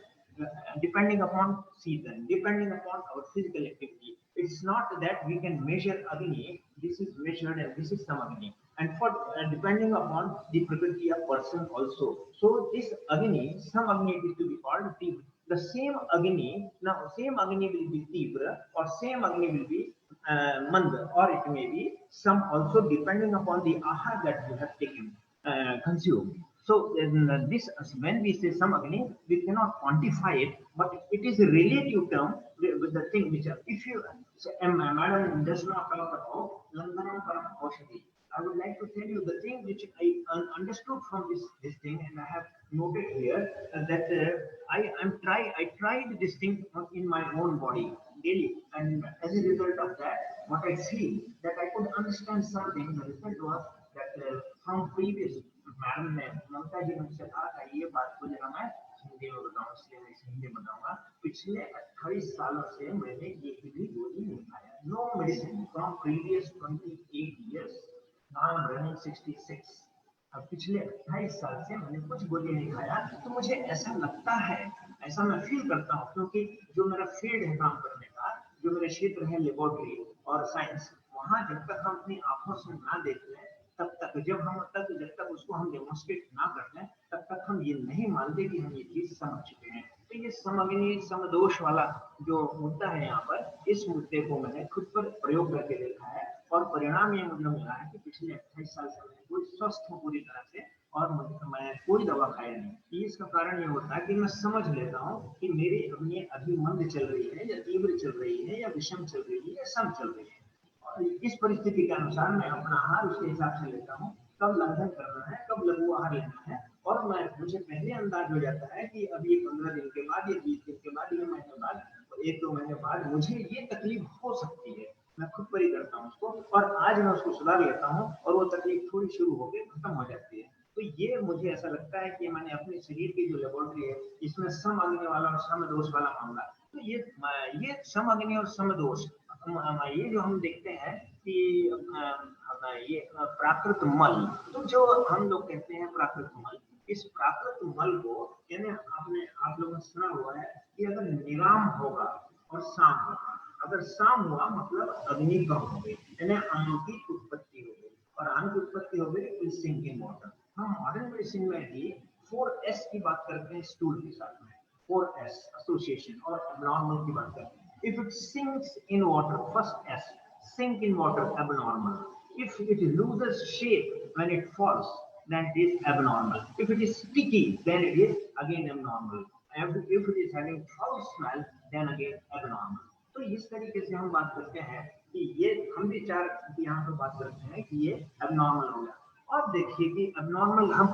depending upon season, depending upon our physical activity. It's not that we can measure Agni, this is measured and this is some Agni. And for depending upon the Prakriti of person also. So this Agni, some Agni is to be called Tivra. The same Agni, now same Agni will be Tivra or same Agni will be Manda, or it may be some also depending upon the ahar that you have taken, consumed. So this, when we say some Agni, we cannot quantify it, but it is a relative term with the thing which if you say, madam does not talk about Landanam Param Aushadhi. I would like to tell you the thing which I understood from this thing, and I have noted here that I tried this thing in my own body daily, and as a result of that, what I feel that I could understand something. The result was that from previous madam ने ममता जी ने मुझसे कहा था ये बात को जरा मैं हिंदी में बताऊं, इसलिए मैं इसे हिंदी में बताऊंगा। पिछले 28 सालों से मैंने एक भी गोली नहीं खाया, no medicine from previous 28 years, now I am running 66। अब पिछले 28 साल से मैंने कुछ गोली नहीं खाया। तो मुझे ऐसा लगता है, ऐसा मैं फील करता हूँ, क्योंकि जो मेरा फील्ड है काम करने का, जो मेरा क्षेत्र है लेबोरेटरी और साइंस, वहां जब तक हम अपनी आंखों से ना देख लें, तब तक जब तक उसको हम डेमोन्स्ट्रेट ना कर लें, तब तक हम ये नहीं मानते कि हम ये चीज समझ चुके हैं। तो ये समग्नि समदोष वाला जो मुद्दा है यहाँ पर, इस मुद्दे को मैंने खुद पर प्रयोग करके देखा है, और परिणाम ये मुझे मिला है कि पिछले 28 साल से मैं कोई स्वस्थ हूँ पूरी तरह से, और मैं कोई दवा खाया नहीं। इसका कारण ये होता है कि मैं समझ लेता हूँ कि मेरी अग्नि अभी मंद चल रही है या तीव्र चल रही है या विषम चल रही है या सम चल रही है। इस परिस्थिति के अनुसार मैं अपना आहार उसके हिसाब से लेता हूँ, कब लंघन करना है, कब लघु आहार लेना है, और मैं मुझे पहले अंदाज हो जाता है कि अब ये 15 दिन के बाद, ये 20 दिन के बाद, ये महीने बाद, 1-2 महीने बाद मुझे ये तकलीफ हो सकती है। मैं खुद पर ही करता हूँ उसको, और आज मैं उसको सुधार लेता हूँ, और वो तकलीफ थोड़ी शुरू होकर खत्म हो जाती है। तो ये मुझे ऐसा लगता है कि मैंने अपने शरीर की जो लेबोरेटरी है, इसमें सम अग्नि वाला और सम दोष वाला मामला, तो ये सम अग्नि और सम दोष, ये जो हम देखते हैं कि ये प्राकृत मल, तो जो हम लोग कहते हैं प्राकृत मल, इस प्राकृत मल को यानी आप लोगों ने सुना हुआ है कि अगर निराम होगा और शाम होगा, अगर शाम हुआ मतलब अग्नि कम हो गई, यानी अन्न की उत्पत्ति हो गई, और अन्न की उत्पत्ति हो गई विल सिंक इन वाटर। हम मॉडर्न मेडिसिन में भी 4S की बात करते हैं स्टूल के साथ में, 4S एसोसिएशन, और एबनॉर्मल की बात करते हैं। If it sinks in water, first S, sink in water, abnormal. If it loses shape when it falls, then it is abnormal. If it is sticky, then it is again abnormal. And if it is having foul smell, then again abnormal. तो इस तरीके से हम बात करते हैं कि ये हम भी चार यहाँ पर बात करते हैं कि ये abnormal हो गया। और देखिए कि abnormal हम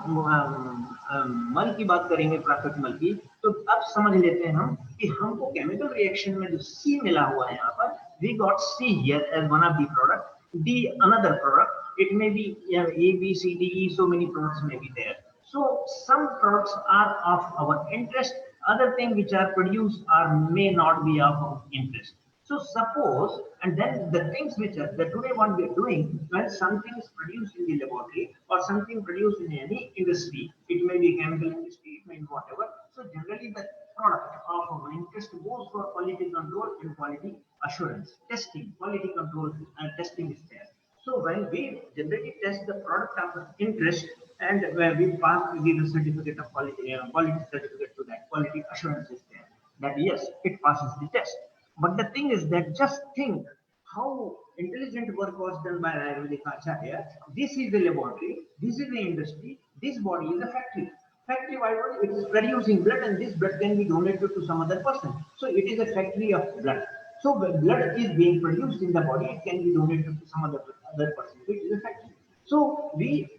मल की बात करेंगे, प्राकृतिक मल की, तो अब समझ लेते हैं हम कि हमको केमिकल रिएक्शन में जो C मिला हुआ है यहाँ पर, we got C here as one of the product, D another product, it may be A, B, C, D, E, so many products may be there. So some products are of our interest, other things which are produced are may not be of our interest. So suppose, and then the things which are the today what we are doing, when something is produced in the laboratory or something produced in any industry, it may be chemical industry, it may be whatever. So generally the product of our interest goes for quality control and quality assurance, testing, quality control and testing is there. So when we generally test the product of interest and where we pass, we give a certificate of quality, quality certificate to that, quality assurance is there. That yes, it passes the test. But the thing is that just think how intelligent work was done by Ayurvedic Acharya. This is the laboratory, this is the industry, this body is a factory. Factory, why not? It is producing blood and this blood can be donated to some other person. So it is a factory of blood. So when blood is being produced in the body, it can be donated to some other person. So it is a factory. So we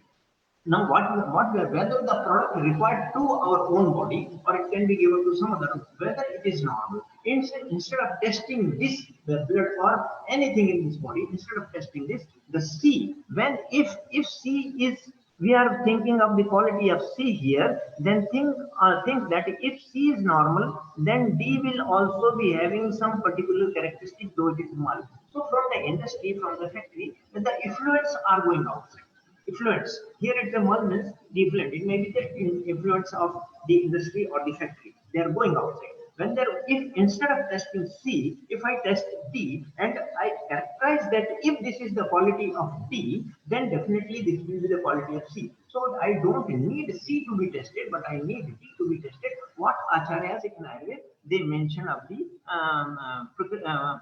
now, what we are, whether the product required to our own body or it can be given to some other, whether it is normal. Instead of testing this the blood or anything in this body, instead of testing this, the C, when if C is, we are thinking of the quality of C here, then think that if C is normal, then D will also be having some particular characteristic, though it is mild. So from the industry, from the factory, the effluents are going outside. Influence. Here it's a mud means the influence. It may be the influence of the industry or the factory. They are going outside. When there, if instead of testing C, if I test D and I characterize that if this is the quality of D, then definitely this will be the quality of C. So I don't need C to be tested, but I need D to be tested. What Acharyas in Ayurveda they mention of the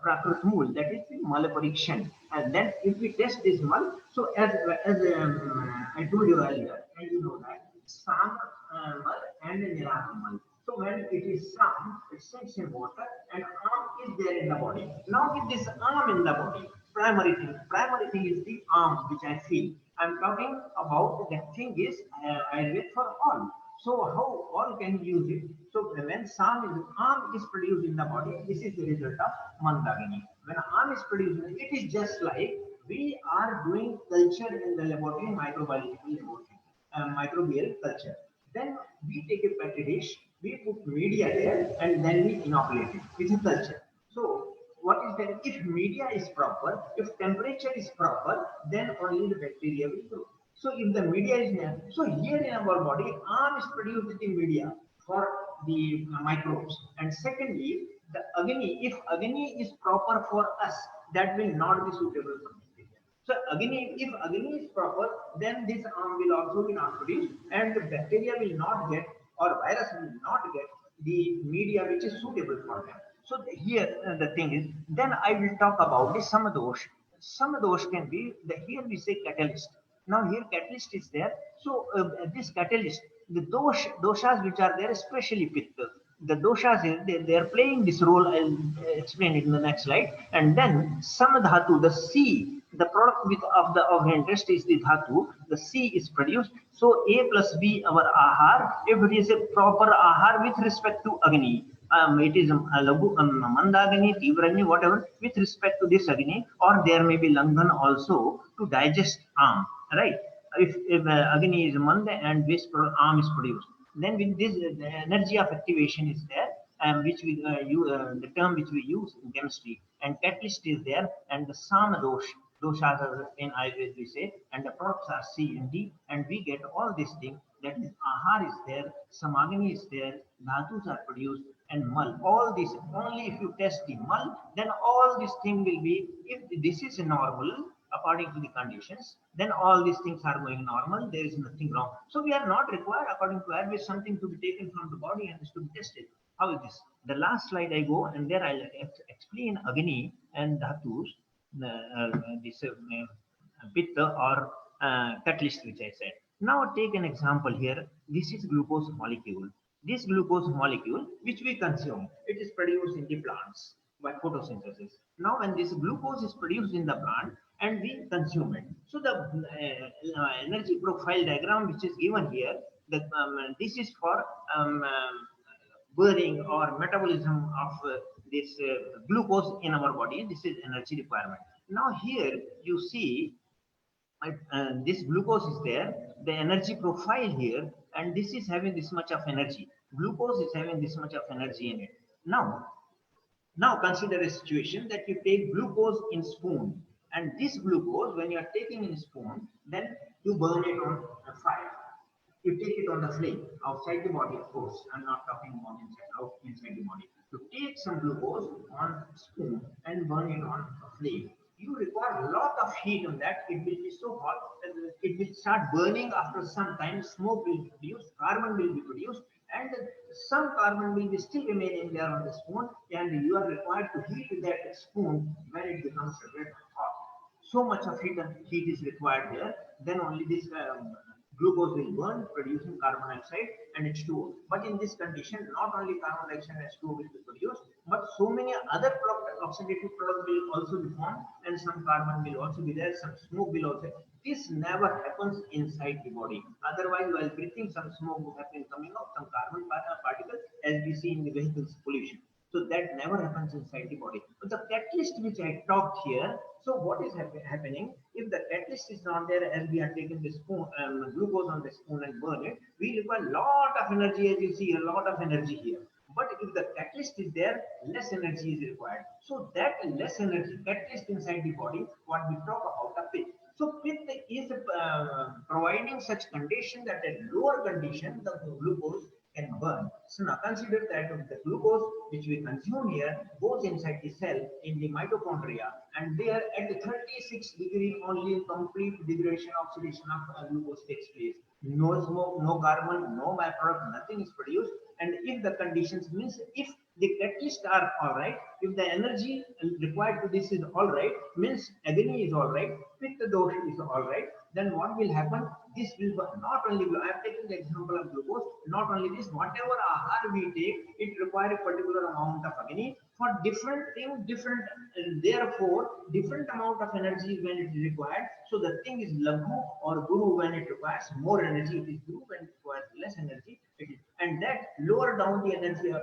Prakrit Mool, that is the Mala Parikshan. And then if we test this Mal, so as I told you earlier, and you know that Sam Mal and Nirat Mal. So when it is Sam, it sinks in water and arm is there in the body. Now with this arm in the body, primary thing is the arm which I feel. I'm talking about that thing is Ayurveda for all. So how all can use it? So when arm is produced in the body, this is the result of Mandagini. When arm is produced, it is just like we are doing culture in the laboratory, microbiological laboratory, microbial culture. Then we take a petri dish, we put media there, and then we inoculate it with a culture. So what is that? If media is proper, if temperature is proper, then only the bacteria will grow. So if the media is there, so here in our body, arm is produced the media for the microbes. And secondly, the Agni, if Agni is proper for us, that will not be suitable for bacteria. So if Agni is proper, then this arm will also be not produced, and the bacteria will not get or virus will not get the media which is suitable for them. So here the thing is, then I will talk about the Samadosh. Samadosh can be the here we say catalyst. Now here catalyst is there. So this catalyst, the doshas which are there, especially pitta. The doshas they are playing this role. I'll explain it in the next slide. And then samadhatu, the C, the product with of interest is the dhatu. The C is produced. So A plus B our ahar. If it is a proper ahar with respect to Agni, it is mandagani, tivrani, whatever, with respect to this Agni, or there may be langhan also to digest arm, right? If Agni is manda and this arm is produced, then with this the energy of activation is there, which we the term which we use in chemistry, and catalyst is there, and the sama doshas are in Ayurveda we say, and the products are C and D, and we get all these things. That is, ahar is there, samagani is there, dhatus are produced, and mal. All this only if you test the mal, then all this thing will be. If this is normal according to the conditions, then all these things are going normal. There is nothing wrong. So we are not required, according to Ayurveda, something to be taken from the body and is to be tested. How is this? The last slide I go, and there I'll explain Agni and Dhatus, this pitta or catalyst, which I said. Now take an example here. This is glucose molecule. This glucose molecule, which we consume, it is produced in the plants by photosynthesis. Now, when this glucose is produced in the plant and we consume it, so the energy profile diagram which is given here, this is for burning or metabolism of this glucose in our body. This is energy requirement. Now, here you see this glucose is there, the energy profile here, and this is having this much of energy. Glucose is having this much of energy in it. Now, Now consider a situation that you take glucose in spoon, and this glucose, when you are taking in spoon, then you burn it on a fire. You take it on the flame outside the body, of course. I'm not talking about inside, out inside the body. You take some glucose on spoon and burn it on a flame. You require a lot of heat on that. It will be so hot that it will start burning. After some time, smoke will be produced, carbon will be produced, and some carbon will be still remaining there on the spoon, and you are required to heat that spoon when it becomes red hot. So much of heat is required there. Then only this glucose will burn, producing carbon dioxide and H2O. But in this condition, not only carbon dioxide and H2O will be produced, but so many other oxidative products will also be formed, and some carbon will also be there, some smoke will also. This never happens inside the body. Otherwise, while breathing, some smoke will have been coming out, some carbon particles, as we see in the vehicles pollution. So that never happens inside the body. But the catalyst which I talked here, so what is happening? If the catalyst is not there, as we are taking the spoon, glucose on the spoon and burn it, we require a lot of energy, as you see, a lot of energy here. But if the catalyst is there, less energy is required. So that less energy, catalyst inside the body, what we talk about the pit. So pit is providing such condition that at lower condition, the glucose can burn. So now consider that the glucose which we consume here goes inside the cell in the mitochondria, and there at the 36 degree only complete degradation oxidation of glucose takes place. No smoke, no carbon, no byproduct, nothing is produced. And if the conditions means if the catalysts are all right, if the energy required to this is all right, means Agni is all right, Pitta dosha is all right, then what will happen? This will not only, I am taking the example of glucose, not only this, whatever ahar we take, it requires a particular amount of Agni for different thing, different, therefore, different amount of energy when it is required. So the thing is Laghu or Guru when it requires more energy, it is Guru when it requires less energy, it is, and that lower down the energy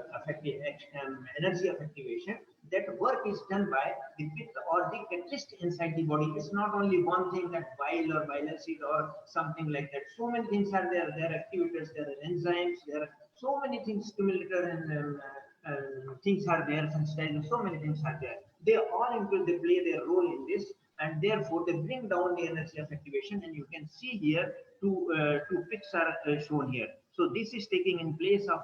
energy of activation, that work is done by the pitta or the catalyst inside the body. It's not only one thing that bile or bile acid or something like that. So many things are there. There are activators, there are enzymes, there are so many things, stimulator and things are there, sensitizers, so many things are there. They all include, they play their role in this, and therefore they bring down the energy of activation. And you can see here two pits are shown here. So this is taking in place of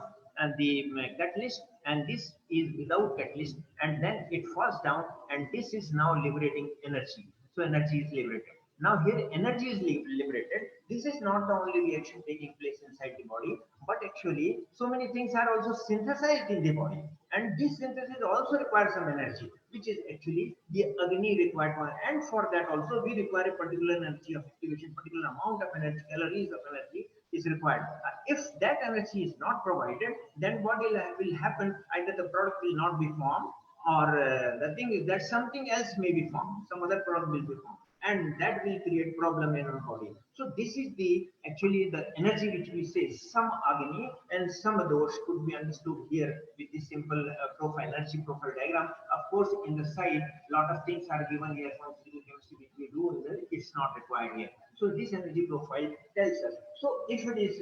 the catalyst, and this is without catalyst, and then it falls down, and this is now liberating energy. So energy is liberated. Now here energy is liberated. This is not the only reaction taking place inside the body, but actually so many things are also synthesized in the body, and this synthesis also requires some energy, which is actually the Agni required one. And for that also we require a particular energy of activation, particular amount of energy, calories of energy is required. If that energy is not provided, then what will happen? Either the product will not be formed, or the thing is that something else may be formed, some other product will be formed, and that will create problem in our body. So this is the actually the energy which we say some Agni and some dosh could be understood here with this simple profile, energy profile diagram. Of course, in the side, lot of things are given here from physical chemistry which we do, it's not required here. So this energy profile tells us. So if it is,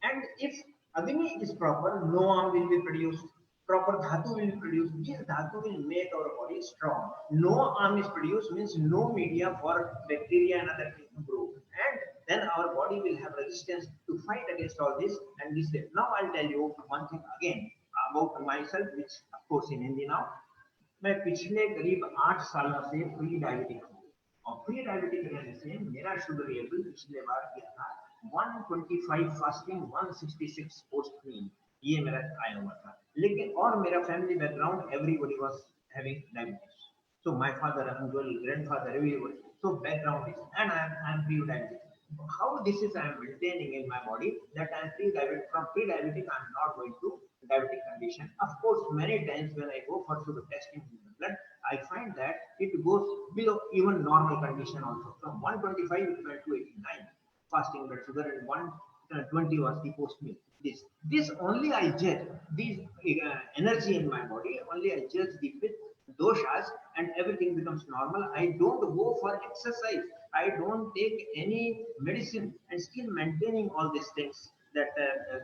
and if Agni is proper, no arm will be produced. Proper dhatu will be produced. This dhatu will make our body strong. No arm is produced means no media for bacteria and other things to grow. And then our body will have resistance to fight against all this. And this day. Now I'll tell you one thing again about myself, which of course in Hindi now. मैं पिछले करीब 8 सालों से pre diabetic हूँ, और pre diabetic रहने से मेरा शुगर लेवल पिछले बार किया था 125 फास्टिंग 166 पोस्ट मील, ये मेरा आया हुआ था. लेकिन और मेरा family background everybody was having diabetes. So my father, uncle, grandfather, everyone. So background is, and I am pre-diabetic. How this is I am maintaining in my body that I am pre-diabetic. From pre-diabetic, I am not going to diabetic condition. Of course, many times when I go for sugar testing in the blood, I find that it goes below even normal condition also. From 125 it went to 89 fasting blood sugar, and 120 was the post meal. This only I judge this energy in my body. Only I judge the with doshas, and everything becomes normal. I don't go for exercise. I don't take any medicine, and still maintaining all these things. That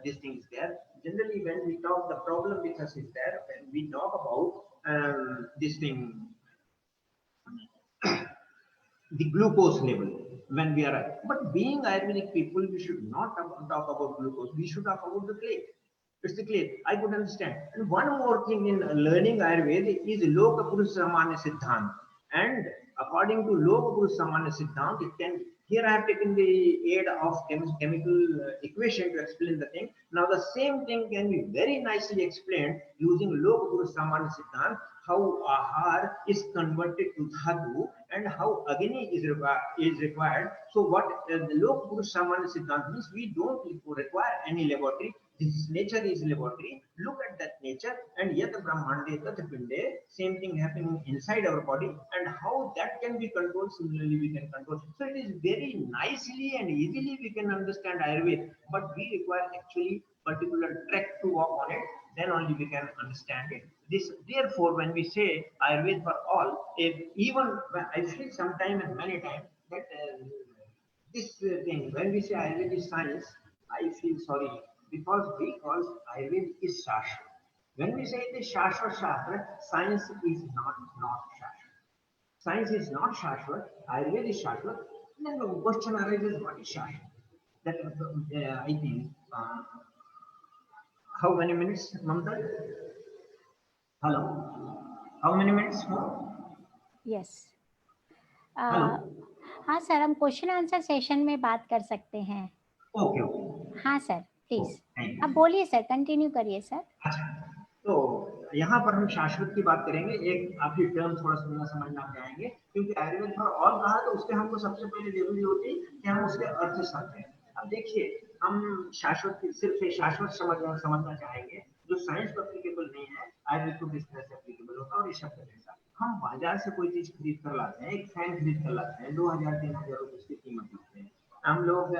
this thing is there. Generally, when we talk, the problem with us is there when we talk about this thing, the glucose level when we are. But being Ayurvedic people, we should not talk about glucose. We should talk about the clay. It's the clay. I could understand. And one more thing in learning Ayurveda is Loka Purush Samanya Siddhant. And according to Loka Purush Samanya Siddhant, it can. Here I have taken the aid of chemical equation to explain the thing. Now the same thing can be very nicely explained using Loka Purush Samanya Siddhant, how ahar is converted to dhatu and how Agni is required. So what the Lok Purush Samanya Siddhant means, we don't require any laboratory. This nature is laboratory. Look at that nature, and yet Brahmande Tat Pinde, same thing happening inside our body, and how that can be controlled. Similarly, we can control. So it is very nicely and easily we can understand Ayurveda, but we require actually particular track to walk on it. Then only we can understand it. This, therefore, when we say Ayurveda for all, even when I feel sometime and many times that this thing, when we say Ayurveda is science, I feel sorry because Ayurveda is Shastra. When we say it is Shastra, science is not Shastra. Science is not Shastra, Ayurveda is Shastra. Then the question arises, what is Shastra? That I think, how many minutes, Mamta? Hello? How many minutes more? Yes, Hello? हाँ sir, हम question answer session में बात कर सकते हैं. Okay okay हाँ sir, please thank आप you. बोलिए सर, कंटिन्यू करिए सर. अच्छा, तो यहाँ पर हम शाश्वत की बात करेंगे। एक आपकी टर्म थोड़ा सुनना समझना आप जाएंगे, क्योंकि आयुर्वेद पर और कहा तो उसके हमको सबसे पहले जरूरी होती है कि हम उसके अर्थ समझें। अब देखिए, हम शाश्वत सिर्फ शाश्वत समझना चाहेंगे जो साइंस को एप्लीकेबल नहीं है, आयुर्वेद को किस तरह से एप्लीकेबल होता है। और ये शब्द जैसा हम बाजार से कोई चीज खरीद कर लाते हैं, एक फैन खरीद कर लाते हैं, 2000-3000 रुपए उसकी कीमत होती है। हम लोग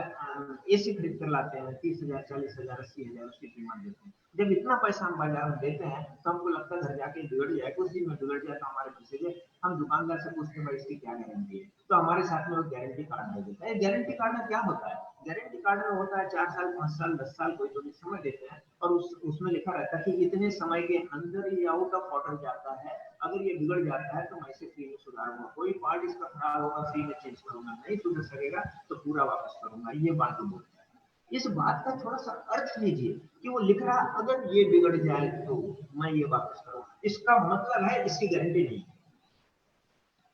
एसी खरीद कर लाते हैं, 30,000, 40,000, 80,000 उसकी कीमत देते हैं। जब इतना पैसा हम बाजार में देते हैं तो हमको लगता है घर जाके बिगड़ जाए, कुछ दिन में बिगड़ जाए तो हमारे पैसे दे। हम दुकानदार से पूछते हैं भाई इसकी क्या गारंटी है, तो हमारे साथ में वो गारंटी कार्ड दे देता है। गारंटी कार्ड में क्या होता है? गारंटी कार्ड में होता है 4 साल, 5 साल, 10 साल कोई तो भी समय देते हैं, और उसमें लिखा रहता है कि इतने समय के अंदर ये आउट ऑफ ऑर्डर जाता है, अगर ये बिगड़ जाता है तो मैं इसे फ्री में सुधारूंगा, कोई पार्ट इसका खराब होगा फ्री में चेंज करूंगा, नहीं सुधर सकेगा तो पूरा वापस करूंगा। ये बात बोलता है। इस बात का थोड़ा सा अर्थ लीजिए कि वो लिख रहा अगर ये बिगड़ जाए तो मैं ये वापस करूंगा, इसका मतलब है इसकी गारंटी नहीं है।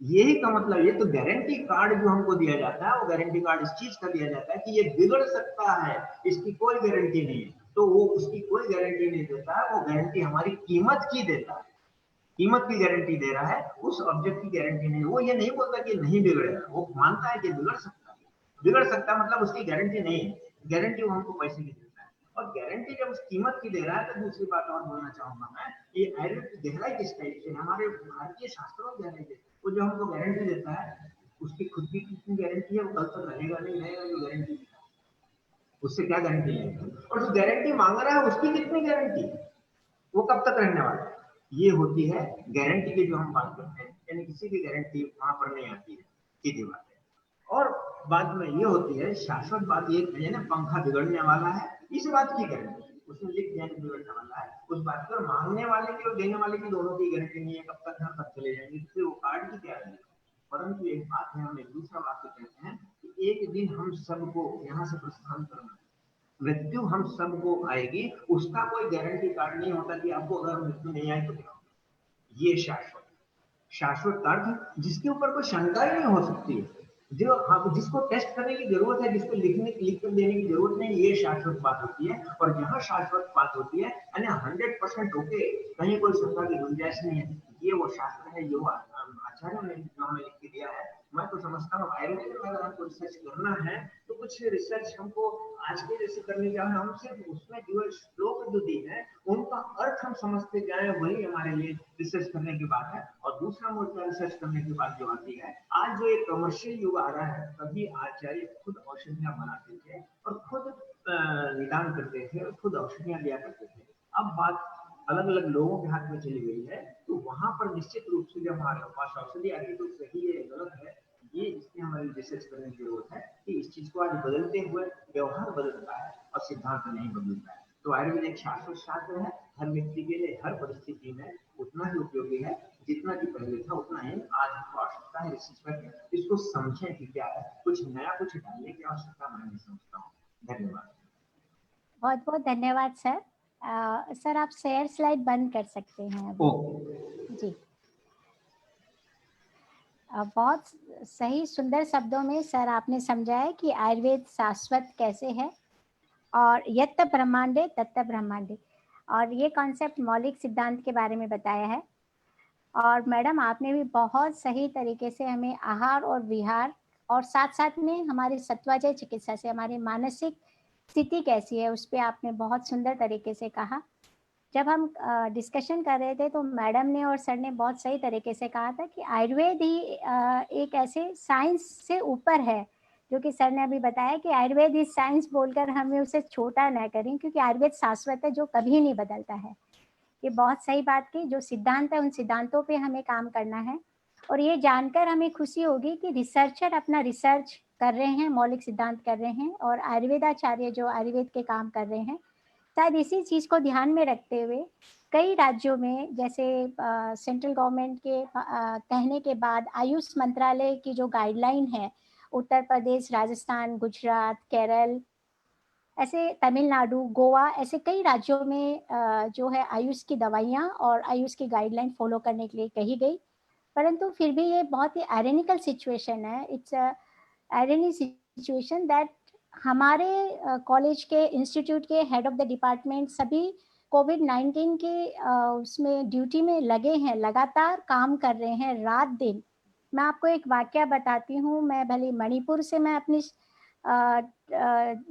यही का मतलब, ये तो गारंटी कार्ड जो हमको दिया जाता है, वो गारंटी कार्ड इस चीज का दिया जाता है कि ये बिगड़ सकता है, इसकी कोई गारंटी नहीं है। तो वो उसकी कोई गारंटी नहीं देता है, वो गारंटी हमारी कीमत की देता है, कीमत की गारंटी दे रहा है, उस ऑब्जेक्ट की गारंटी नहीं। वो ये नहीं बोलता कि नहीं बिगड़ेगा, वो मानता है कि बिगड़ सकता है। बिगड़ सकता मतलब उसकी गारंटी नहीं है, गारंटी वो हमको पैसे की देता है। और गारंटी जब उस कीमत की दे रहा है, तो दूसरी बात और बोलना चाहूंगा मैं, ये आयुर्वेद की गहराई किस टाइप से, हमारे भारतीय शास्त्रों की गहराई, वो जो हमको गारंटी देता है उसकी खुद की कितनी गारंटी है, वो कल तक रहेगा नहीं रहेगा, जो गारंटी उससे क्या गारंटी लेगा, और जो गारंटी मांग रहा है उसकी कितनी गारंटी, वो कब तक रहने वाला है। ये होती है गारंटी की जो हम बात करते हैं, यानी किसी की गारंटी वहां पर नहीं आती है, सीधी बात है। और बाद में ये होती है शाश्वत बात, ये है ना पंखा बिगड़ने वाला है, इस बात की गारंटी उसमें लिख दिया बिगड़ने वाला है, उस बात पर मांगने वाले की और देने वाले की दोनों की गारंटी नहीं है, कब तक हम तक चले जाएंगे, फिर वो कार्ड की क्या है। परंतु एक बात है, हम एक दूसरा वाक्य कहते हैं कि एक दिन हम सबको यहाँ से प्रस्थान करना, मृत्यु हम सबको आएगी, उसका कोई गारंटी कार्ड नहीं होता कि आपको अगर मृत्यु नहीं आए तो क्या। ये शाश्वत, शाश्वत अर्थ जिसके ऊपर कोई शंका ही नहीं हो सकती है, जो आप जिसको टेस्ट करने की जरूरत है, जिसको लिख कर देने की जरूरत नहीं, ये शाश्वत बात होती है। और जहां शाश्वत बात होती है यानी 100% ओके, कहीं कोई शंका की गुंजाइश नहीं है, ये वो शास्त्र है, ये वो आचार्य ने जो हमें लिख के दिया है। मैं तो समझता हूँ आयुर्वेद में अगर हमको रिसर्च करना है तो कुछ रिसर्च हमको आज के जैसे करने का है, हम सिर्फ उसमें जो श्लोक जो दी है उनका अर्थ हम समझते जाए, वही हमारे लिए रिसर्च करने की बात है। और दूसरा मोर्चा रिसर्च करने की बात जो आती है, आज जो एक कमर्शियल युग आ रहा है, तभी आचार्य खुद औषधियां बनाते थे और खुद निदान करते थे और खुद औषधियां दिया करते थे। अब बात अलग अलग लोगों के हाथ में चली गई है, तो वहां पर निश्चित रूप से जब हमारे पास औषधि आती तो सही है गलत है, ये इसमें हमारी रिसर्च करने की जरूरत है कि इस चीज को आज बदलते हुए व्यवहार बदलता है और सिद्धांत नहीं बदलता है। तो आयुर्वेद एक शाश्वत शास्त्र है, हर व्यक्ति के लिए हर परिस्थिति में उतना ही उपयोगी है जितना कि पहले था, उतना ही आज हमको आवश्यकता है। इस चीज पर इसको समझें कि क्या है, कुछ नया कुछ डालने की आवश्यकता मैं नहीं समझता हूँ। धन्यवाद। बहुत बहुत धन्यवाद सर। सर आप शेयर स्लाइड बंद कर सकते हैं अभी। जी, बहुत सही सुंदर शब्दों में सर आपने समझाया कि आयुर्वेद शाश्वत कैसे है, और यत्त ब्रह्मांडे तत्त ब्रह्मांडे, और ये कॉन्सेप्ट मौलिक सिद्धांत के बारे में बताया है। और मैडम आपने भी बहुत सही तरीके से हमें आहार और विहार और साथ साथ में हमारे सत्वाजय चिकित्सा से हमारी मानसिक स्थिति कैसी है उस पर आपने बहुत सुंदर तरीके से कहा। जब हम डिस्कशन कर रहे थे तो मैडम ने और सर ने बहुत सही तरीके से कहा था कि आयुर्वेद ही एक ऐसे साइंस से ऊपर है, जो कि सर ने अभी बताया कि आयुर्वेद इस साइंस बोलकर हमें उसे छोटा ना करें, क्योंकि आयुर्वेद शाश्वत है जो कभी नहीं बदलता है। ये बहुत सही बात की, जो सिद्धांत है उन सिद्धांतों पे हमें काम करना है। और ये जानकर हमें खुशी होगी कि रिसर्चर अपना रिसर्च कर रहे हैं, मौलिक सिद्धांत कर रहे हैं, और आयुर्वेदाचार्य जो आयुर्वेद के काम कर रहे हैं, शायद इसी चीज़ को ध्यान में रखते हुए कई राज्यों में, जैसे सेंट्रल गवर्नमेंट के कहने के बाद आयुष मंत्रालय की जो गाइडलाइन है, उत्तर प्रदेश, राजस्थान, गुजरात, केरल, ऐसे तमिलनाडु, गोवा, ऐसे कई राज्यों में जो है आयुष की दवाइयाँ और आयुष की गाइडलाइन फॉलो करने के लिए कही गई। परंतु फिर भी ये बहुत ही आयरनिकल सिचुएशन है, इट्स आयरनी सिचुएशन दैट हमारे कॉलेज के इंस्टीट्यूट के हेड ऑफ द डिपार्टमेंट सभी कोविड-19 के उसमें ड्यूटी में लगे हैं, लगातार काम कर रहे हैं रात दिन। मैं आपको एक वाकया बताती हूँ। मैं भले मणिपुर से मैं अपनी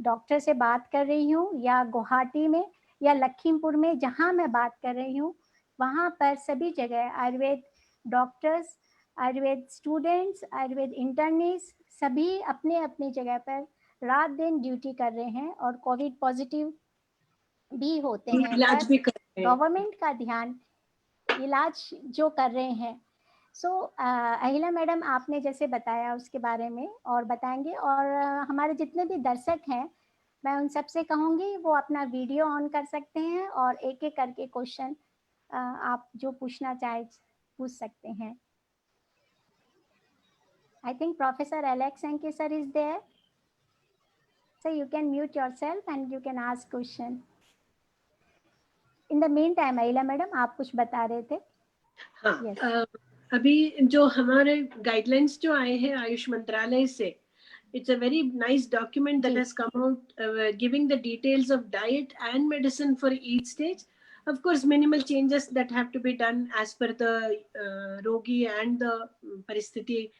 डॉक्टर से बात कर रही हूँ, या गुवाहाटी में या लखीमपुर में, जहाँ मैं बात कर रही हूँ, वहाँ पर सभी जगह Ayurveda doctors, Ayurveda students, Ayurveda internist सभी अपने अपनी जगह पर रात दिन ड्यूटी कर रहे हैं और कोविड पॉजिटिव भी होते हैं। इलाज प्लस भी कर रहे हैं। गवर्नमेंट का ध्यान, इलाज जो कर रहे हैं। सो अहिला मैडम आपने जैसे बताया उसके बारे में और बताएंगे, और हमारे जितने भी दर्शक हैं मैं उन सबसे कहूँगी वो अपना वीडियो ऑन कर सकते हैं और एक एक करके क्वेश्चन आप जो पूछना चाहे पूछ सकते हैं। I think Professor Alex Sankey sir is there. So you can mute yourself and you can ask question. In the meantime, Ayla madam, आप कुछ बता रहे थे? हाँ, Yes. अभी जो हमारे गाइडलाइंस जो आए हैं आयुष मंत्रालय से, it's a very nice document that ji. has come out giving the details of diet and medicine for each stage. Of course, minimal changes that have to be done as per the rogi and the paristhiti,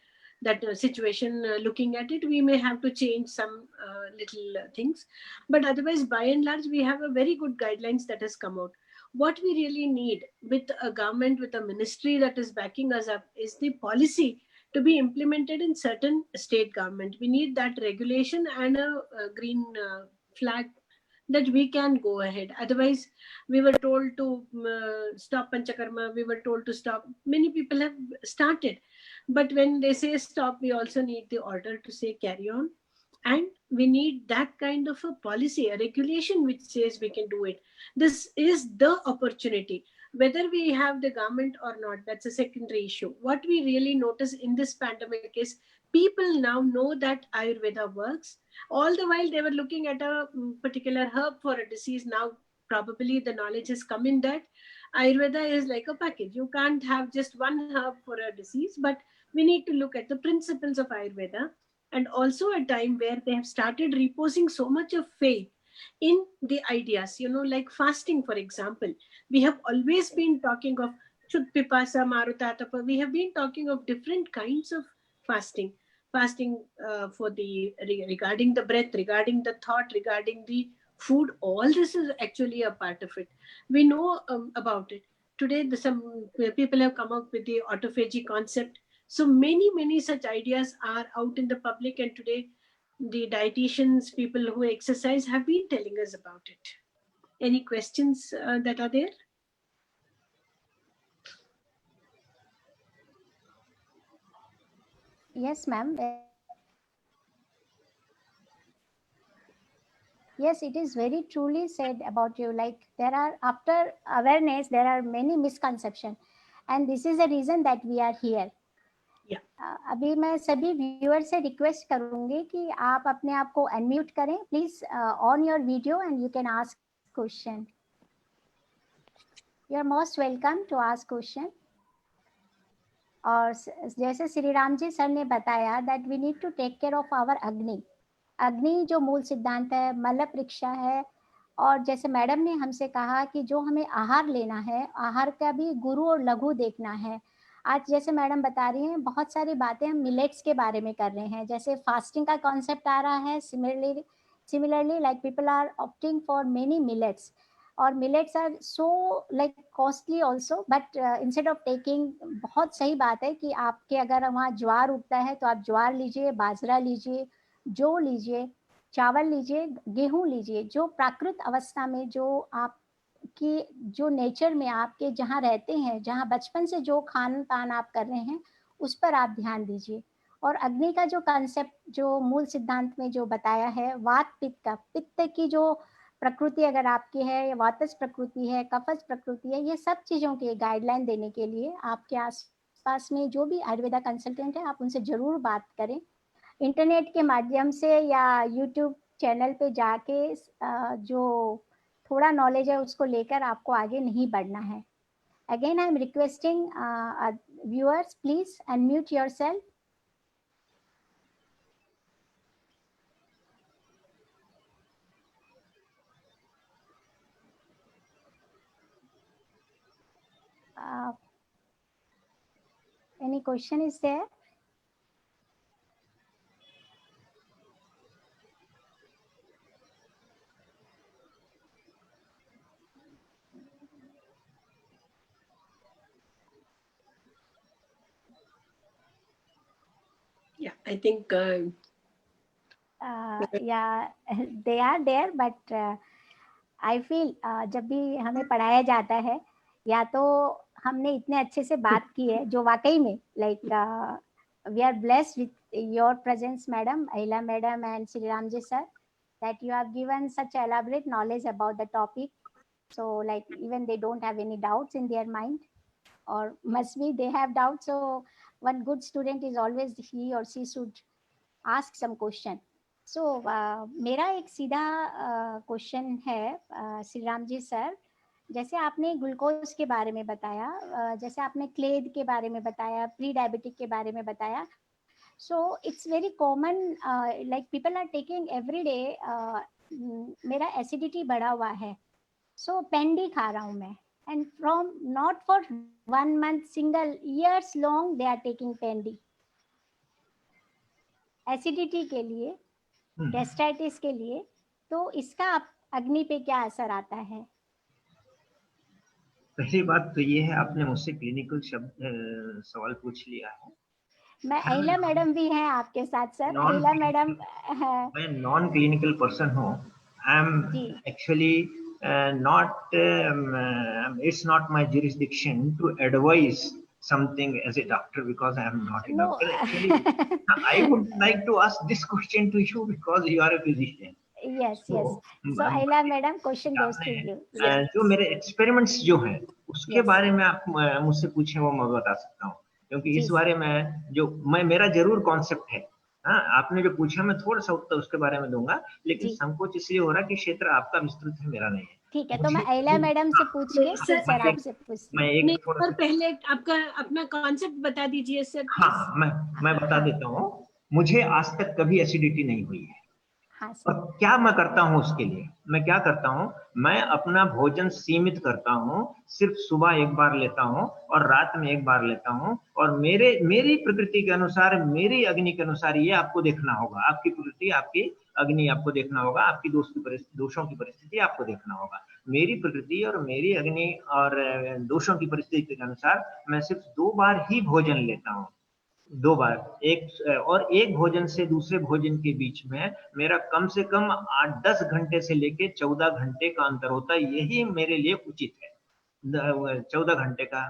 that situation. Looking at it, we may have to change some little things, but otherwise, by and large, we have a very good guidelines that has come out. What we really need with a government, with a ministry that is backing us up, is the policy to be implemented in certain state government. We need that regulation and a green flag that we can go ahead. Otherwise, we were told to stop panchakarma, we were told to stop, many people have started, but when they say stop, we also need the order to say carry on. And we need that kind of a policy, a regulation which says we can do it. This is the opportunity. Whether we have the government or not, that's a secondary issue. What we really notice in this pandemic is people now know that Ayurveda works. All the while they were looking at a particular herb for a disease. Now probably the knowledge has come in that Ayurveda is like a package. You can't have just one herb for a disease, but we need to look at the principles of Ayurveda. And also a time where they have started reposing so much of faith in the ideas, like fasting, for example. We have always been talking of Chud Pipasa, Marutatapa. We have been talking of different kinds of fasting. Fasting for the regarding the breath, regarding the thought, regarding the food. All this is actually a part of it. We know about it. Today, some people have come up with the autophagy concept. So many such ideas are out in the public, and today the dietitians, people who exercise, have been telling us about it. Any questions that are there? Yes, ma'am. Yes, it is very truly said about you. Like there are, after awareness, there are many misconceptions, and this is the reason that we are here. Yeah. अभी मैं सभी viewer से request करूंगी कि आप अपने आप को अनम्यूट करें, please on your video and you can ask question. You are most welcome to ask question. और जैसे श्री राम जी सर ने बताया that we need to take care of our agni. अग्नि जो मूल सिद्धांत है, मल परीक्षा है, और जैसे मैडम ने हमसे कहा कि जो हमें आहार लेना है, आहार का भी गुरु और लघु देखना है. आज जैसे मैडम बता रही हैं, बहुत सारी बातें हम मिलेट्स के बारे में कर रहे हैं, जैसे फास्टिंग का कॉन्सेप्ट आ रहा है. Similarly like people are opting for many millets, और millets are so like costly also, but instead of taking, बहुत सही बात है कि आपके अगर वहाँ ज्वार उगता है तो आप ज्वार लीजिए, बाजरा लीजिए, जौ लीजिए, चावल लीजिए, गेहूं लीजिए, जो प्राकृत अवस्था में, जो आपकी जो नेचर में आपके जहाँ रहते हैं, जहाँ बचपन से जो खान पान आप कर रहे हैं, उस पर आप ध्यान दीजिए. और अग्नि का जो कॉन्सेप्ट, जो मूल सिद्धांत में जो बताया है, वात पित्त का, पित्त की जो प्रकृति अगर आपकी है, या वातज प्रकृति है, कफज प्रकृति है, ये सब चीज़ों के गाइडलाइन देने के लिए आपके आसपास में जो भी आयुर्वेदा कंसल्टेंट है, आप उनसे ज़रूर बात करें. इंटरनेट के माध्यम से या यूट्यूब चैनल पे जाके जो थोड़ा नॉलेज है उसको लेकर आपको आगे नहीं बढ़ना है. Again I am requesting viewers, please unmute yourself. Any question is there? Yeah, I think Yeah, they are there, but I feel जब भी हमें पढ़ाया जाता है, या तो हमने इतने अच्छे से बात की है, जो वाकई में like we are blessed with your presence, madam, Ayla madam and Sri Ramji sir, that you have given such elaborate knowledge about the topic. So like even they don't have any doubts in their mind, or must be they have doubts. So one good student is always he or she should ask some question. So मेरा एक सीधा question है Shri Ram ji sir. जैसे आपने glucose के बारे में बताया, जैसे आपने क्लेद के बारे में बताया, प्री डायबिटिक के बारे में बताया. So it's very common, like people are taking every day. मेरा एसिडिटी बढ़ा हुआ है, सो पेंडी खा रहा हूँ मैं, and from not for 1 month, single years long they are taking PanD acidity के लिए, गैस्ट्राइटिस के लिए. तो इसका अग्नि पे क्या असर आता है? पहली बात तो ये है, आपने मुझसे क्लिनिकल सवाल पूछ लिया है. मैं अहिला मैडम भी हैं आपके साथ सर. अहिला मैडम मैं नॉन क्लिनिकल पर्सन हूँ. I am actually not it's not my jurisdiction to advise something as a doctor, because I am not a doctor. Actually, I would like to ask this question to you because you are a physician. Yes. So Ayla madam, question goes to you. जो मेरे experiments जो हैं उसके बारे में आप मुझसे पूछें, वो मैं बता सकता हूँ, क्योंकि इस बारे में जो मेरा जरूर कॉन्सेप्ट है. हाँ, आपने जो पूछा मैं थोड़ा सा उत्तर उसके बारे में दूंगा, लेकिन संकोच इसलिए हो रहा है कि क्षेत्र आपका विस्तृत है, मेरा नहीं है. ठीक है, तो मैं अहिला मैडम से पूछ के सर आपसे पूछती हूँ. मैं एक थोड़ा सा पहले आपका अपना कॉन्सेप्ट बता दीजिए सर. हाँ, मैं बता देता हूँ. मुझे आज तक कभी एसिडिटी नहीं हुई है. हाँ, और क्या मैं करता हूँ उसके लिए, मैं क्या करता हूँ, मैं अपना भोजन सीमित करता हूँ. सिर्फ सुबह एक बार लेता हूँ और रात में एक बार लेता हूँ. और मेरी प्रकृति के अनुसार, मेरी अग्नि के अनुसार, ये आपको देखना होगा. आपकी प्रकृति, आपकी अग्नि आपको देखना होगा, आपकी दोषों की परिस्थिति आपको देखना होगा. मेरी प्रकृति और मेरी अग्नि और दोषों की परिस्थिति के अनुसार मैं सिर्फ 2 बार ही भोजन लेता हूँ. 2 बार, एक भोजन से दूसरे भोजन के बीच में मेरा कम से कम 8-10 घंटे से लेके 14 घंटे का अंतर होता है. यही मेरे लिए उचित है. 14 घंटे का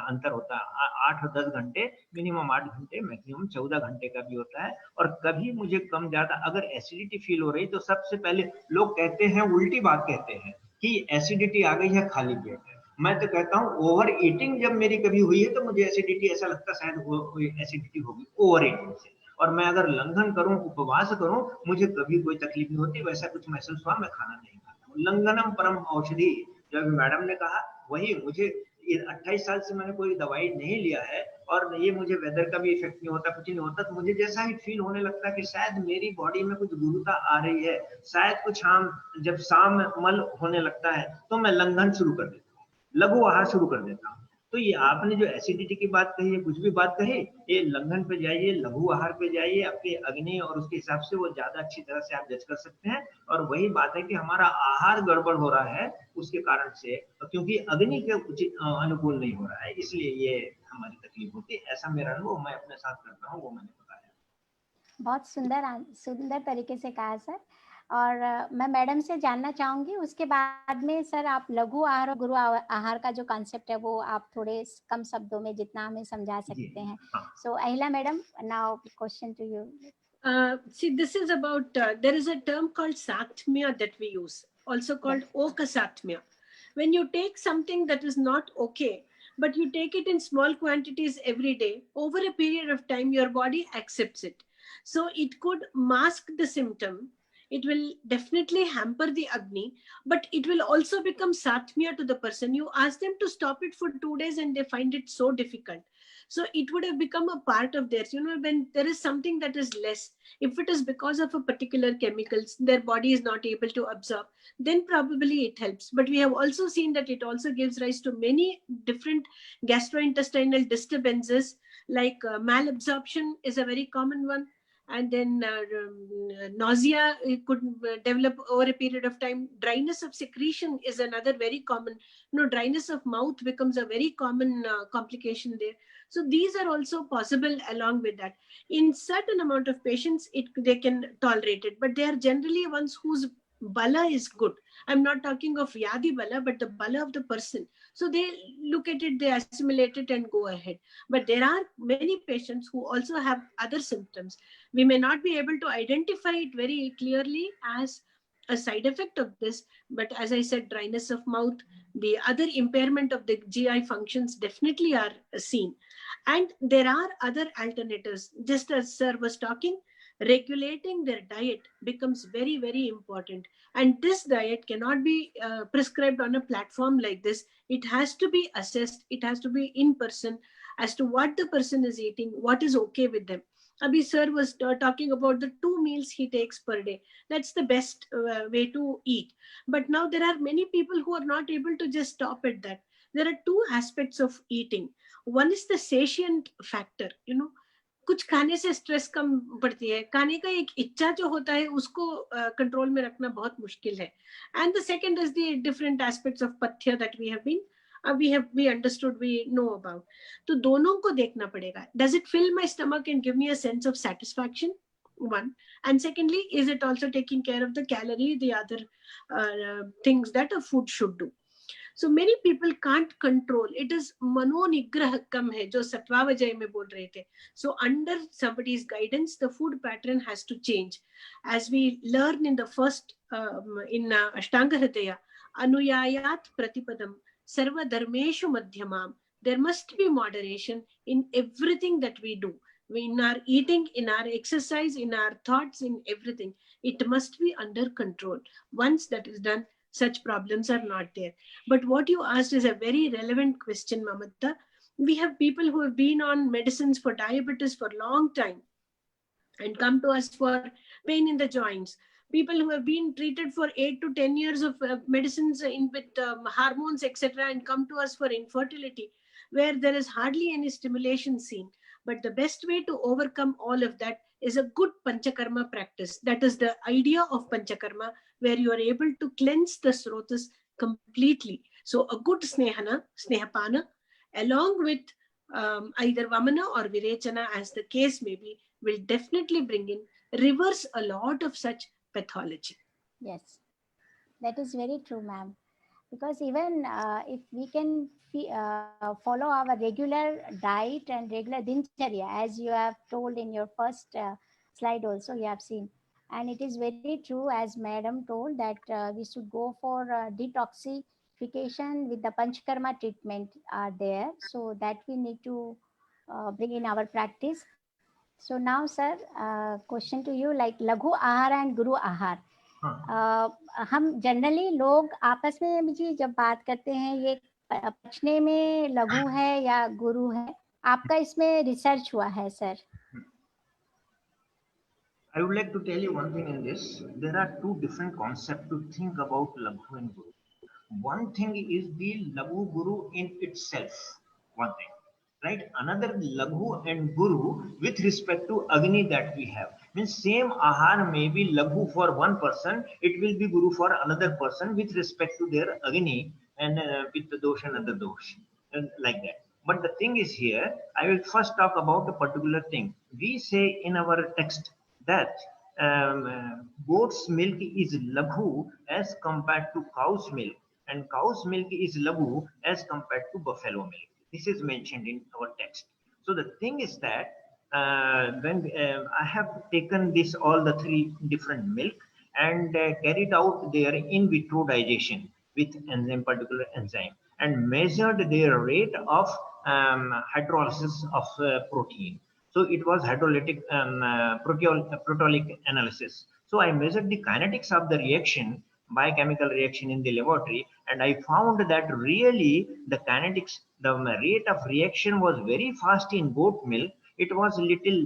अंतर होता है, 8 और 10 घंटे, मिनिमम 8 घंटे, मैक्सिमम 14 घंटे का भी होता है। और कभी मुझे कम ज्यादा अगर एसिडिटी फील हो रही तो सबसे पहले लोग कहते हैं, उल्टी बात कहते हैं कि एसिडिटी आ गई है, खाली पेट है। मैं तो कहता हूँ ओवर ईटिंग जब मेरी कभी हुई है तो मुझे एसिडिटी ऐसा लगता है शायद एसिडिटी होगी ओवर ईटिंग से। और मैं अगर लंघन करूं, उपवास करूं, मुझे कभी कोई तकलीफ नहीं होती, वैसा कुछ महसूस हुआ मैं खाना नहीं खाता हूँ। लंघनम परम औषधि, जो अभी मैडम ने कहा वही। मुझे 28 साल से मैंने कोई दवाई नहीं लिया है और ये मुझे वेदर का भी इफेक्ट नहीं होता, कुछ नहीं होता, तो मुझे जैसा ही फील होने लगता है कि शायद मेरी बॉडी में कुछ गुरुता आ रही है, शायद कुछ हम जब शाम मल होने लगता है तो मैं लंघन शुरू कर देता हूँ, लघु आहार शुरू कर देता हूँ। तो ये आपने जो एसिडिटी की बात कही है, कुछ भी बात कही, ये लंघन पे जाइए, लघु आहार पे जाइए, आपके अग्नि और उसके हिसाब से वो ज्यादा अच्छी तरह से आप जज कर सकते हैं। और वही बात है कि हमारा आहार गड़बड़ हो रहा है उसके कारण से, क्योंकि अग्नि के उचित अनुकूल नहीं हो रहा है, इसलिए ये हमारी तकलीफ होती है। ऐसा मेरा अनुभव मैं अपने साथ करता हूँ, वो मैंने बताया। बहुत सुंदर सुंदर तरीके से कहा सर। और मैं मैडम से जानना चाहूंगी उसके बाद में सर, आप लघु आहार और गुरु आहार का जो कॉन्सेप्ट है वो आप थोड़े कम शब्दों में जितना हमें समझा जी सकते हैं। हाँ। So Ahila madam, now question to you. See, this is about, there is a term called Satmya that we use, also called Okasatmya. When you take something that is not okay, but you take it in small quantities every day, over a period of time, your body accepts it. So it could mask the symptom. It will definitely hamper the Agni, but it will also become Satmya to the person. You ask them to stop it for 2 days and they find it so difficult. So it would have become a part of theirs. When there is something that is less, if it is because of a particular chemicals their body is not able to absorb, then probably it helps. But we have also seen that it also gives rise to many different gastrointestinal disturbances, like malabsorption is a very common one. And then nausea, it could develop over a period of time. Dryness of secretion is another very common. Dryness of mouth becomes a very common complication there. So these are also possible along with that. In certain amount of patients, they can tolerate it, but they are generally ones whose bala is good. I'm not talking of Yadi bala, but the bala of the person. So they look at it, they assimilate it and go ahead. But there are many patients who also have other symptoms. We may not be able to identify it very clearly as a side effect of this, but as I said, dryness of mouth, the other impairment of the GI functions definitely are seen. And there are other alternatives. Just as sir was talking, regulating their diet becomes very, very important. And this diet cannot be prescribed on a platform like this. It has to be assessed. It has to be in person as to what the person is eating, what is okay with them. Abhi sir was talking about the 2 meals he takes per day. That's the best way to eat. But now there are many people who are not able to just stop at that. There are two aspects of eating. One is the satiant factor. कुछ खाने से stress कम पड़ती है, खाने का एक इच्छा जो होता है उसको कंट्रोल में रखना बहुत मुश्किल है. And the second is the different aspects of pathya that we have been we understood, we know about. तो दोनों को देखना पड़ेगा. Does it fill my stomach and give me a sense of satisfaction? One. And secondly, is it also taking care of the calorie, the other things that a food should do? So many people can't control. It is mano nigrah kam hai, jo satvavajay mein bol rahe the. So under somebody's guidance, the food pattern has to change. As we learn in the first, in Ashtanga Hridaya, anuyayat pratipadam sarva dharmeshu madhyamam. There must be moderation in everything that we do. In our eating, in our exercise, in our thoughts, in everything. It must be under control. Once that is done, such problems are not there. But what you asked is a very relevant question, Mamatta. We have people who have been on medicines for diabetes for a long time and come to us for pain in the joints. People who have been treated for 8 to 10 years of medicines with hormones, etc., and come to us for infertility, where there is hardly any stimulation seen. But the best way to overcome all of that is a good panchakarma practice. That is the idea of panchakarma, where you are able to cleanse the srotas completely. So a good snehapana, along with either vamana or virechana, as the case may be, will definitely bring in, reverse a lot of such pathology. Yes, that is very true, ma'am. because even if we can follow our regular diet and regular dincharya, as you have told in your first slide also, you have seen, and it is very true, as madam told, that we should go for detoxification with the panchkarma treatment are there, so that we need to bring in our practice. So now sir, question to you, like लघु आहार and guru आहार, हाँ. अ, हम generally लोग आपस में भी जब बात करते हैं, ये पचने में लघु है या गुरु है, आपका इसमें रिसर्च हुआ है sir? I would like to tell you one thing in this. There are two different concepts to think about Laghu and Guru. One thing is the Laghu Guru in itself. One thing. Right? Another Laghu and Guru with respect to Agni that we have. Means same Ahar may be Laghu for one person, it will be Guru for another person with respect to their Agni and with the dosh and other dosh. And like that. But the thing is here, I will first talk about a particular thing. We say in our text that goat's milk is laghu as compared to cow's milk, and cow's milk is laghu as compared to buffalo milk. This is mentioned in our text. So the thing is that when I have taken this all the three different milk and carried out their in vitro digestion with enzyme, particular enzyme, and measured their rate of hydrolysis of protein. So it was hydrolytic proteolytic analysis. So I measured the kinetics of the reaction, biochemical reaction in the laboratory, and I found that really the kinetics, the rate of reaction was very fast in goat milk. It was a little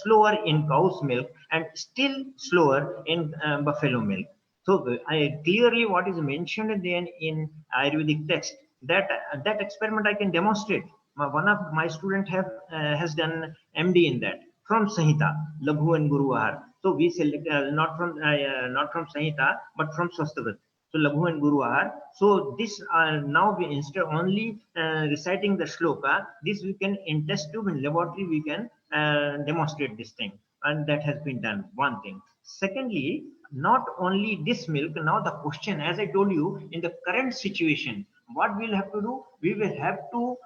slower in cow's milk and still slower in buffalo milk. So I clearly what is mentioned then in Ayurvedic text, that that experiment I can demonstrate. One of my student have has done MD in that from Sanhita, Labhu and Guru Ahar. So we select not from Sanhita but from Swasthavat. So Labhu and Guru Ahar. So this now we instead only reciting the shloka. This we can in test tube in laboratory we can demonstrate this thing, and that has been done. One thing. Secondly, not only this milk. Now the question, as I told you, in the current situation, what we'll have to do, we will have to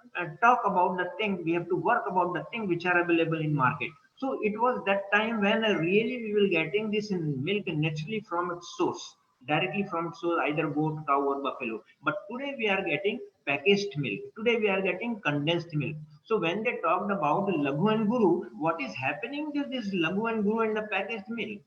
talk about the thing, we have to work about the thing which are available in market. So it was that time when really we will getting this in milk naturally from its source, directly from its source, either goat, cow or buffalo. But today we are getting packaged milk, today we are getting condensed milk. So when they talked about Laghu and Guru, what is happening to this Laghu and Guru and the packaged milk,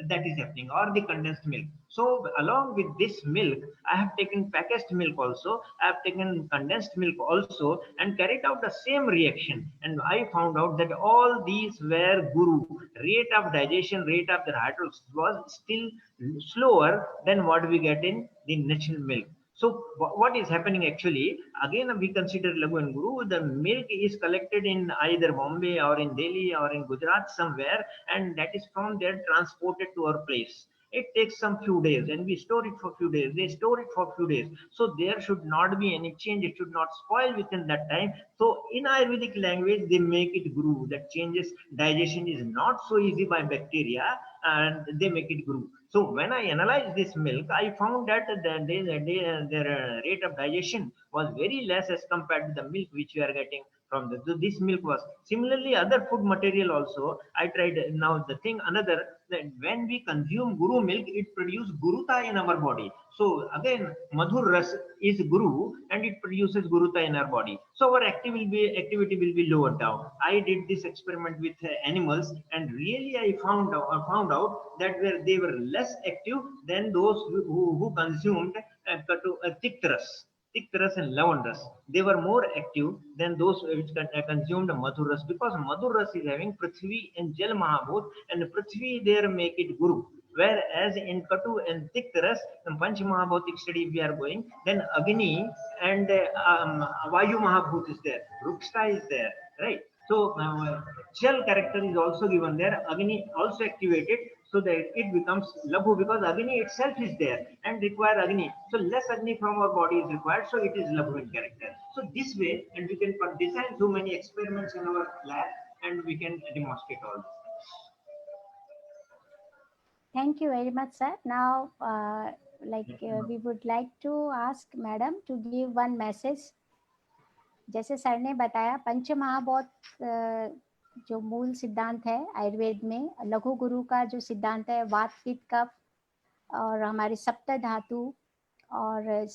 that is happening, or the condensed milk. So along with this milk I have taken packaged milk also, I have taken condensed milk also, and carried out the same reaction, and I found out that all these were Guru. Rate of digestion, rate of the hydrolysis was still slower than what we get in the natural milk. So what is happening actually? Again, we consider Lagu and Guru. The milk is collected in either Bombay or in Delhi or in Gujarat somewhere, and that is from there transported to our place. It takes some few days, and we store it for few days. They store it for few days, so there should not be any change. It should not spoil within that time. So in Ayurvedic language, they make it Guru. That changes digestion is not so easy by bacteria, and they make it Guru. So when I analyzed this milk, I found that their rate of digestion was very less as compared to the milk which we are getting from so this milk was similarly other food material also. I tried now the thing another that when we consume Guru milk, it produces Guruta in our body. So again, Madhur Ras is Guru and it produces Guruta in our body. So our activity will be lowered down. I did this experiment with animals, and really I found out that they were less active than those who consumed Tiktaras. Tiktaras and Lavandas. They were more active than those which consumed Madhuras, because Madhuras is having Prithvi and Jal Mahabhut, and Prithvi there make it Guru. Whereas in Katu and Tiktaras, in Panch Mahabhutik study we are going, then Agni and Vayu Mahabhut is there, Ruksta is there, right? So Jal character is also given there, Agni also activated, so that it becomes Labhu, because Agni itself is there and require Agni. So less Agni from our body is required, so it is Labhu in character. So this way, and we can design so many experiments in our lab, and we can demonstrate all this. Thank you very much, sir. Now, we would like to ask madam to give one message. जैसे sir ने बताया पंच महाभूत जो मूल सिद्धांत है आयुर्वेद में, लघु गुरु का जो सिद्धांत है, वात पित्त कफ और हमारे सप्त धातु और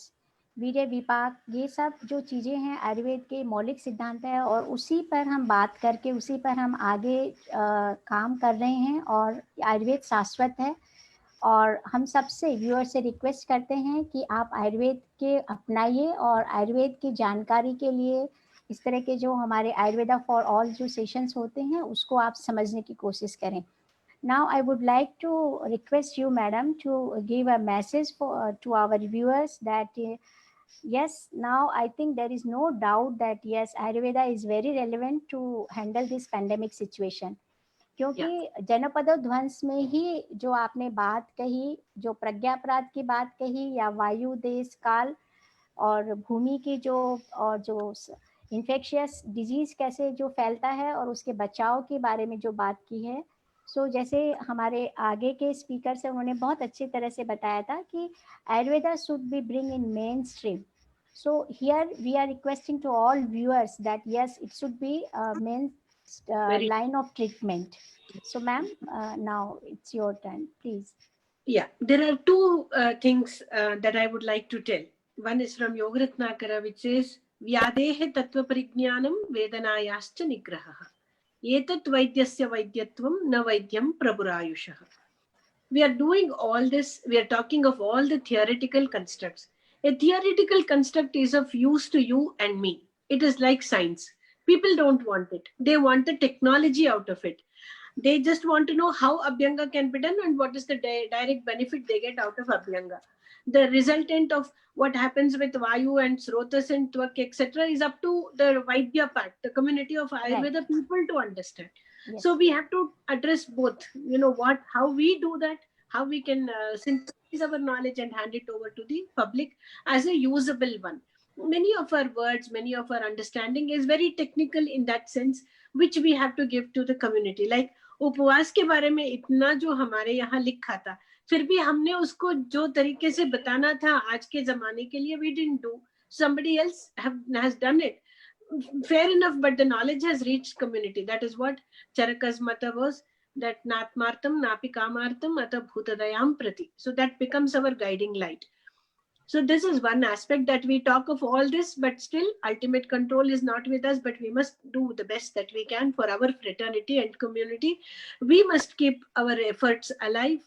वीर्य विपाक, ये सब जो चीज़ें हैं आयुर्वेद के मौलिक सिद्धांत है, और उसी पर हम बात करके उसी पर हम आगे काम कर रहे हैं। और आयुर्वेद शाश्वत है, और हम सबसे व्यूअर से रिक्वेस्ट करते हैं कि आप आयुर्वेद के अपनाइए और आयुर्वेद की जानकारी के लिए इस तरह के जो हमारे आयुर्वेदा फॉर ऑल जो सेशंस होते हैं उसको आप समझने की कोशिश करें। Now I would like to request you, madam, to give a message to our viewers that yes, now I think there is no doubt that yes, Ayurveda is very relevant to handle this pandemic situation. क्योंकि जनपद ध्वंस में ही जो आपने बात कही, जो प्रज्ञापराध की बात कही, या वायु देश काल और भूमि की जो और जो इन्फेक्शियस डिजीज कैसे जो फैलता है और उसके बचाव के बारे में जो बात की है, सो जैसे हमारे आगे के स्पीकर से उन्होंने बहुत अच्छी तरह से बताया था कि Ayurveda should be bring in main stream. So here we are requesting to all viewers that yes, it should be a main line of treatment. So ma'am, now it's your turn, please. Yeah, there are two things that I would like to tell. One is from Yogaratnakara, which says, Vyadehe tattva parigyanam vedanayascha nigraha. Etat vaidyasya vaidyatvam na vaidyam prabhurayushaha. We are doing all this, we are talking of all the theoretical constructs. A theoretical construct is of use to you and me. It is like science. People don't want it. They want the technology out of it. They just want to know how Abhyanga can be done and what is the direct benefit they get out of Abhyanga. The resultant of what happens with Vayu and Srotas and Tvak, etc. is up to the Vaidya part, the community of Ayurveda people to understand. Yes. So we have to address both, how we do that, how we can synthesize our knowledge and hand it over to the public as a usable one. Many of our words, many of our understanding is very technical in that sense, which we have to give to the community. Like उपवास के बारे में इतना जो हमारे यहाँ लिखा था, फिर भी हमने उसको जो तरीके से बताना था आज के जमाने के लिए, we didn't do. Somebody else has done it. Fair enough, but the knowledge has reached community. That is what Charaka's mata was, that natmartam napi kamartam ata bhutadayam prati. So that becomes our guiding light. So this is one aspect that we talk of all this, but still ultimate control is not with us, but we must do the best that we can for our fraternity and community. We must keep our efforts alive,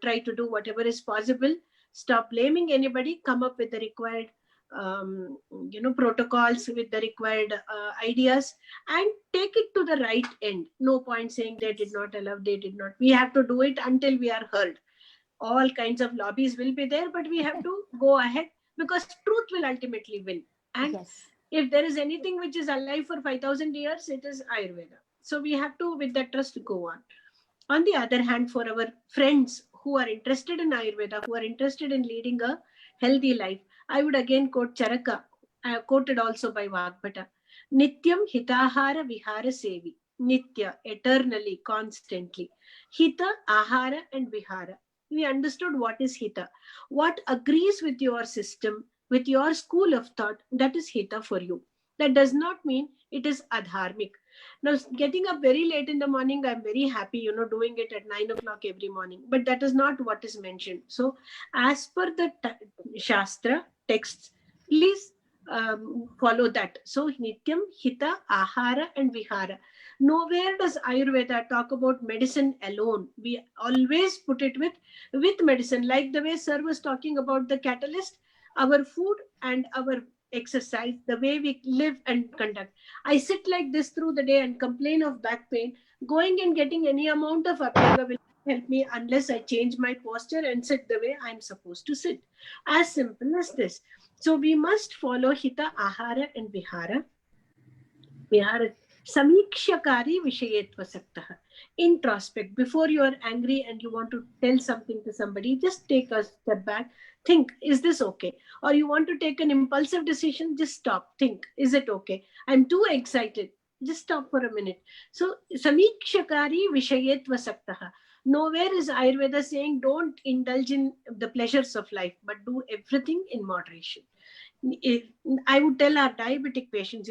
try to do whatever is possible, stop blaming anybody, come up with the required protocols, with the required ideas, and take it to the right end. No point saying they did not allow, they did not. We have to do it until we are heard. All kinds of lobbies will be there, but we have to go ahead because truth will ultimately win. And if there is anything which is alive for 5,000 years, it is Ayurveda. So we have to, with that trust, go on. On the other hand, for our friends who are interested in Ayurveda, who are interested in leading a healthy life, I would again quote Charaka, quoted also by Vagbhata. Nityam hitahara vihara sevi. Nitya, eternally, constantly. Hita, ahara and vihara. We understood what is Hita. What agrees with your system, with your school of thought, that is Hita for you. That does not mean it is adharmic. Now, getting up very late in the morning, I'm very happy, doing it at 9 o'clock every morning. But that is not what is mentioned. So, as per the Shastra texts, please follow that. So, Nityam, Hita, Ahara and Vihara. Nowhere does Ayurveda talk about medicine alone. We always put it with medicine. Like the way Sir was talking about the catalyst, our food and our exercise, the way we live and conduct. I sit like this through the day and complain of back pain. Going and getting any amount of Abhyanga will help me unless I change my posture and sit the way I'm supposed to sit. As simple as this. So we must follow Hita, Ahara and Vihara. Vihara. Samikshakari vishayetva saktaha. Introspect. Before you are angry and you want to tell something to somebody, just take a step back. Think, is this okay? Or you want to take an impulsive decision, just stop. Think, is it okay? I'm too excited. Just stop for a minute. So, samikshakari vishayetva saktaha. Nowhere is Ayurveda saying don't indulge in the pleasures of life, but do everything in moderation. I would tell our diabetic patients,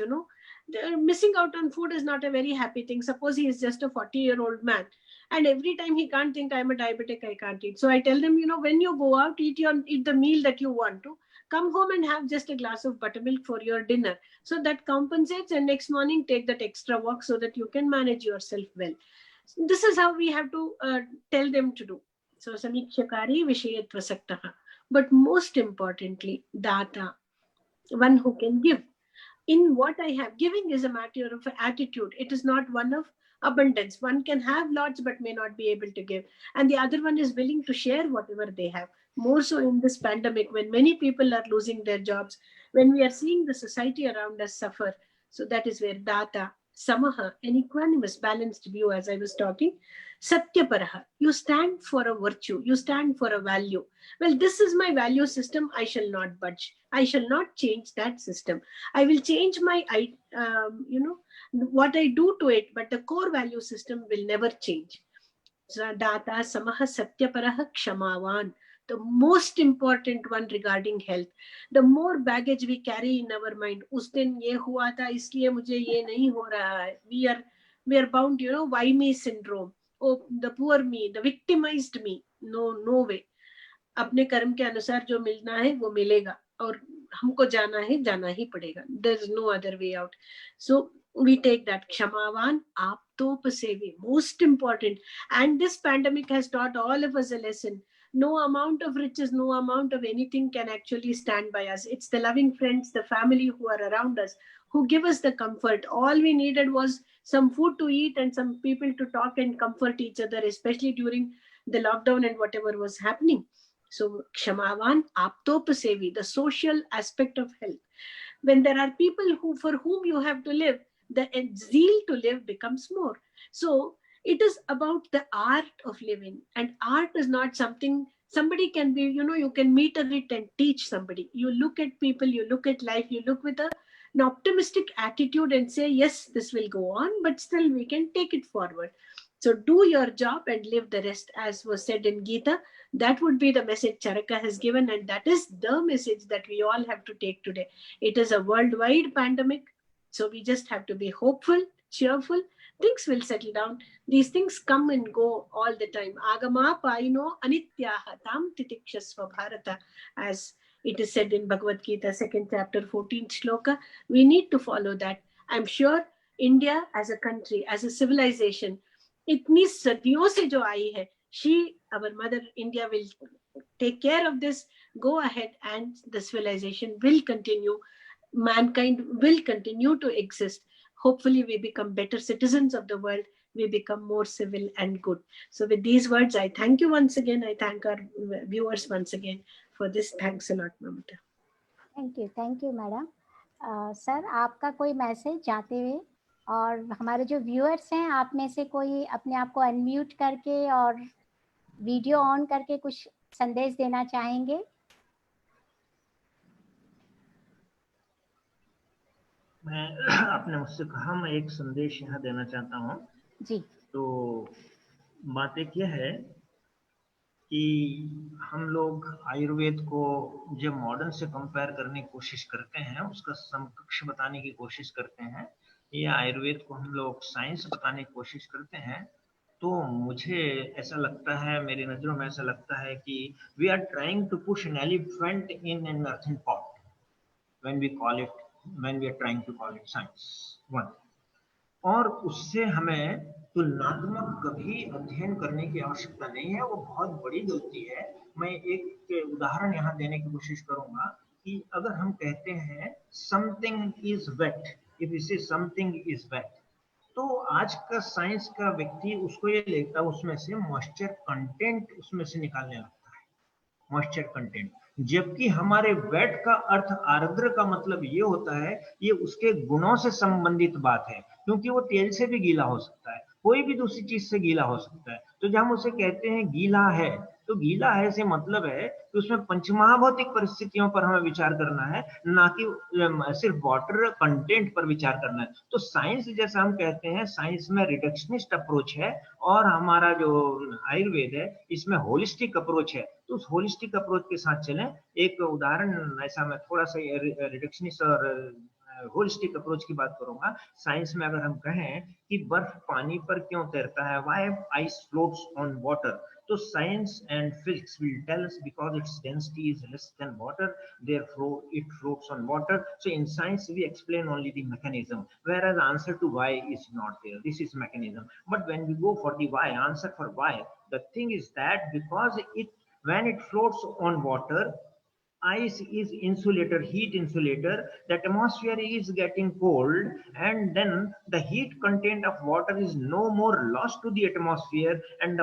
missing out on food is not a very happy thing. Suppose he is just a 40-year-old man, and every time he can't think, I'm a diabetic, I can't eat. So I tell them, when you go out, eat the meal that you want to. Come home and have just a glass of buttermilk for your dinner. So that compensates, and next morning take that extra walk so that you can manage yourself well. This is how we have to tell them to do. So samikshakari vishayatva saktaha. But most importantly, data, one who can give. In what I have, giving is a matter of attitude. It is not one of abundance. One can have lots but may not be able to give. And the other one is willing to share whatever they have. More so in this pandemic, when many people are losing their jobs, when we are seeing the society around us suffer. So that is where data, samaha, an equanimous, balanced view, as I was talking, satyaparaha, you stand for a virtue, you stand for a value. Well, this is my value system. I shall not budge. I shall not change that system. I will change my, what I do to it, but the core value system will never change. Data samaha satyaparaha kshamavan. The most important one regarding health. The more baggage we carry in our mind, उस दिन ये हुआ था इसलिए मुझे ये नहीं हो रहा है. We are bound, why me syndrome. Oh, the poor me, the victimized me. No way. अपने कर्म के अनुसार जो मिलना है वो मिलेगा, और हमको जाना है, जाना ही पड़ेगा. There is no other way out. So we take that क्षमावान आप्तोपसेवी, most important. And this pandemic has taught all of us a lesson. No amount of riches, no amount of anything can actually stand by us. It's the loving friends, the family who are around us, who give us the comfort. All we needed was some food to eat and some people to talk and comfort each other, especially during the lockdown and whatever was happening. So Kshamavan Aptopasevi, the social aspect of health. When there are people for whom you have to live, the zeal to live becomes more. So it is about the art of living, and art is not something somebody can be, you can meter it and teach somebody. You look at people, you look at life, you look with an optimistic attitude and say, yes, this will go on, but still we can take it forward. So do your job and live the rest, as was said in Gita. That would be the message Charaka has given, and that is the message that we all have to take today. It is a worldwide pandemic, so we just have to be hopeful, cheerful. Things will settle down. These things come and go all the time. Agama paino anityaha tam titikshasva bharata, as it is said in Bhagavad Gita, 2nd chapter, 14th shloka. We need to follow that. I'm sure India as a country, as a civilization, इतनी सदियों से जो आई है, our mother India will take care of this. Go ahead, and the civilization will continue. Mankind will continue to exist. Hopefully we become better citizens of the world. We become more civil and good. So with these words, I thank you once again. I thank our viewers once again for this. Thanks a lot, Mamata. Thank you madam. Sir, आपका कोई message जाते हुए, और हमारे जो viewers हैं, आप में से कोई अपने आप को अनम्यूट करके और वीडियो ऑन करके कुछ संदेश देना चाहेंगे? आपने मुझसे कहा, मैं एक संदेश यहाँ देना चाहता हूँ जी. तो बात एक यह है कि हम लोग आयुर्वेद को जब मॉडर्न से कंपेयर करने की कोशिश करते हैं, उसका समकक्ष बताने की कोशिश करते हैं, या आयुर्वेद को हम लोग साइंस बताने की कोशिश करते हैं, तो मुझे ऐसा लगता है, मेरी नजरों में ऐसा लगता है कि we are trying to push an elephant in an earthen pot when we are trying to call it science one. और उससे हमें तुलनात्मक कभी अध्ययन करने की आवश्यकता नहीं है. वो बहुत बड़ी गलती है. मैं एक उदाहरण यहाँ देने की कोशिश करूंगा कि अगर हम कहते हैं something is wet, if you say something is wet, तो आज का साइंस का व्यक्ति उसको ये लेता है, उसमें से मॉइस्चर कंटेंट उसमें से निकालने लगता है, मॉइस्चर कंटेंट. जबकि हमारे वेट का अर्थ आर्द्र का मतलब ये होता है, ये उसके गुणों से संबंधित बात है, क्योंकि वो तेल से भी गीला हो सकता है, कोई भी दूसरी चीज से गीला हो सकता है। तो जब हम उसे कहते हैं गीला है, तो गीला है से मतलब है कि उसमें पंचमहाभौतिक परिस्थितियों पर हमें विचार करना है, ना कि सिर्फ वाटर कंटेंट पर विचार करना है। तो साइंस जैसा हम कहते हैं, साइंस में रिडक्शनिस्ट अप्रोच है, और हमारा जो आयुर्वेद है इसमें होलिस्टिक अप्रोच है। तो उस होलिस्टिक अप्रोच के साथ चलें। एक उदाहरण ऐसा, मैं थोड़ा सा रिडक्शनिस्ट और होलिस्टिक अप्रोच की बात करूंगा। साइंस में अगर हम कहें कि बर्फ पानी पर क्यों तैरता है, why ice floats on water, तो science and physics will tell us because its density is less than water, therefore it floats on water. So in science we explain only the mechanism, whereas answer to why is not there. This is mechanism. But when we go for the why, answer for why, the thing is that because it, when it floats on water, ice is insulator, heat insulator, the atmosphere is getting cold, and then the heat content of water is no more lost to the atmosphere, and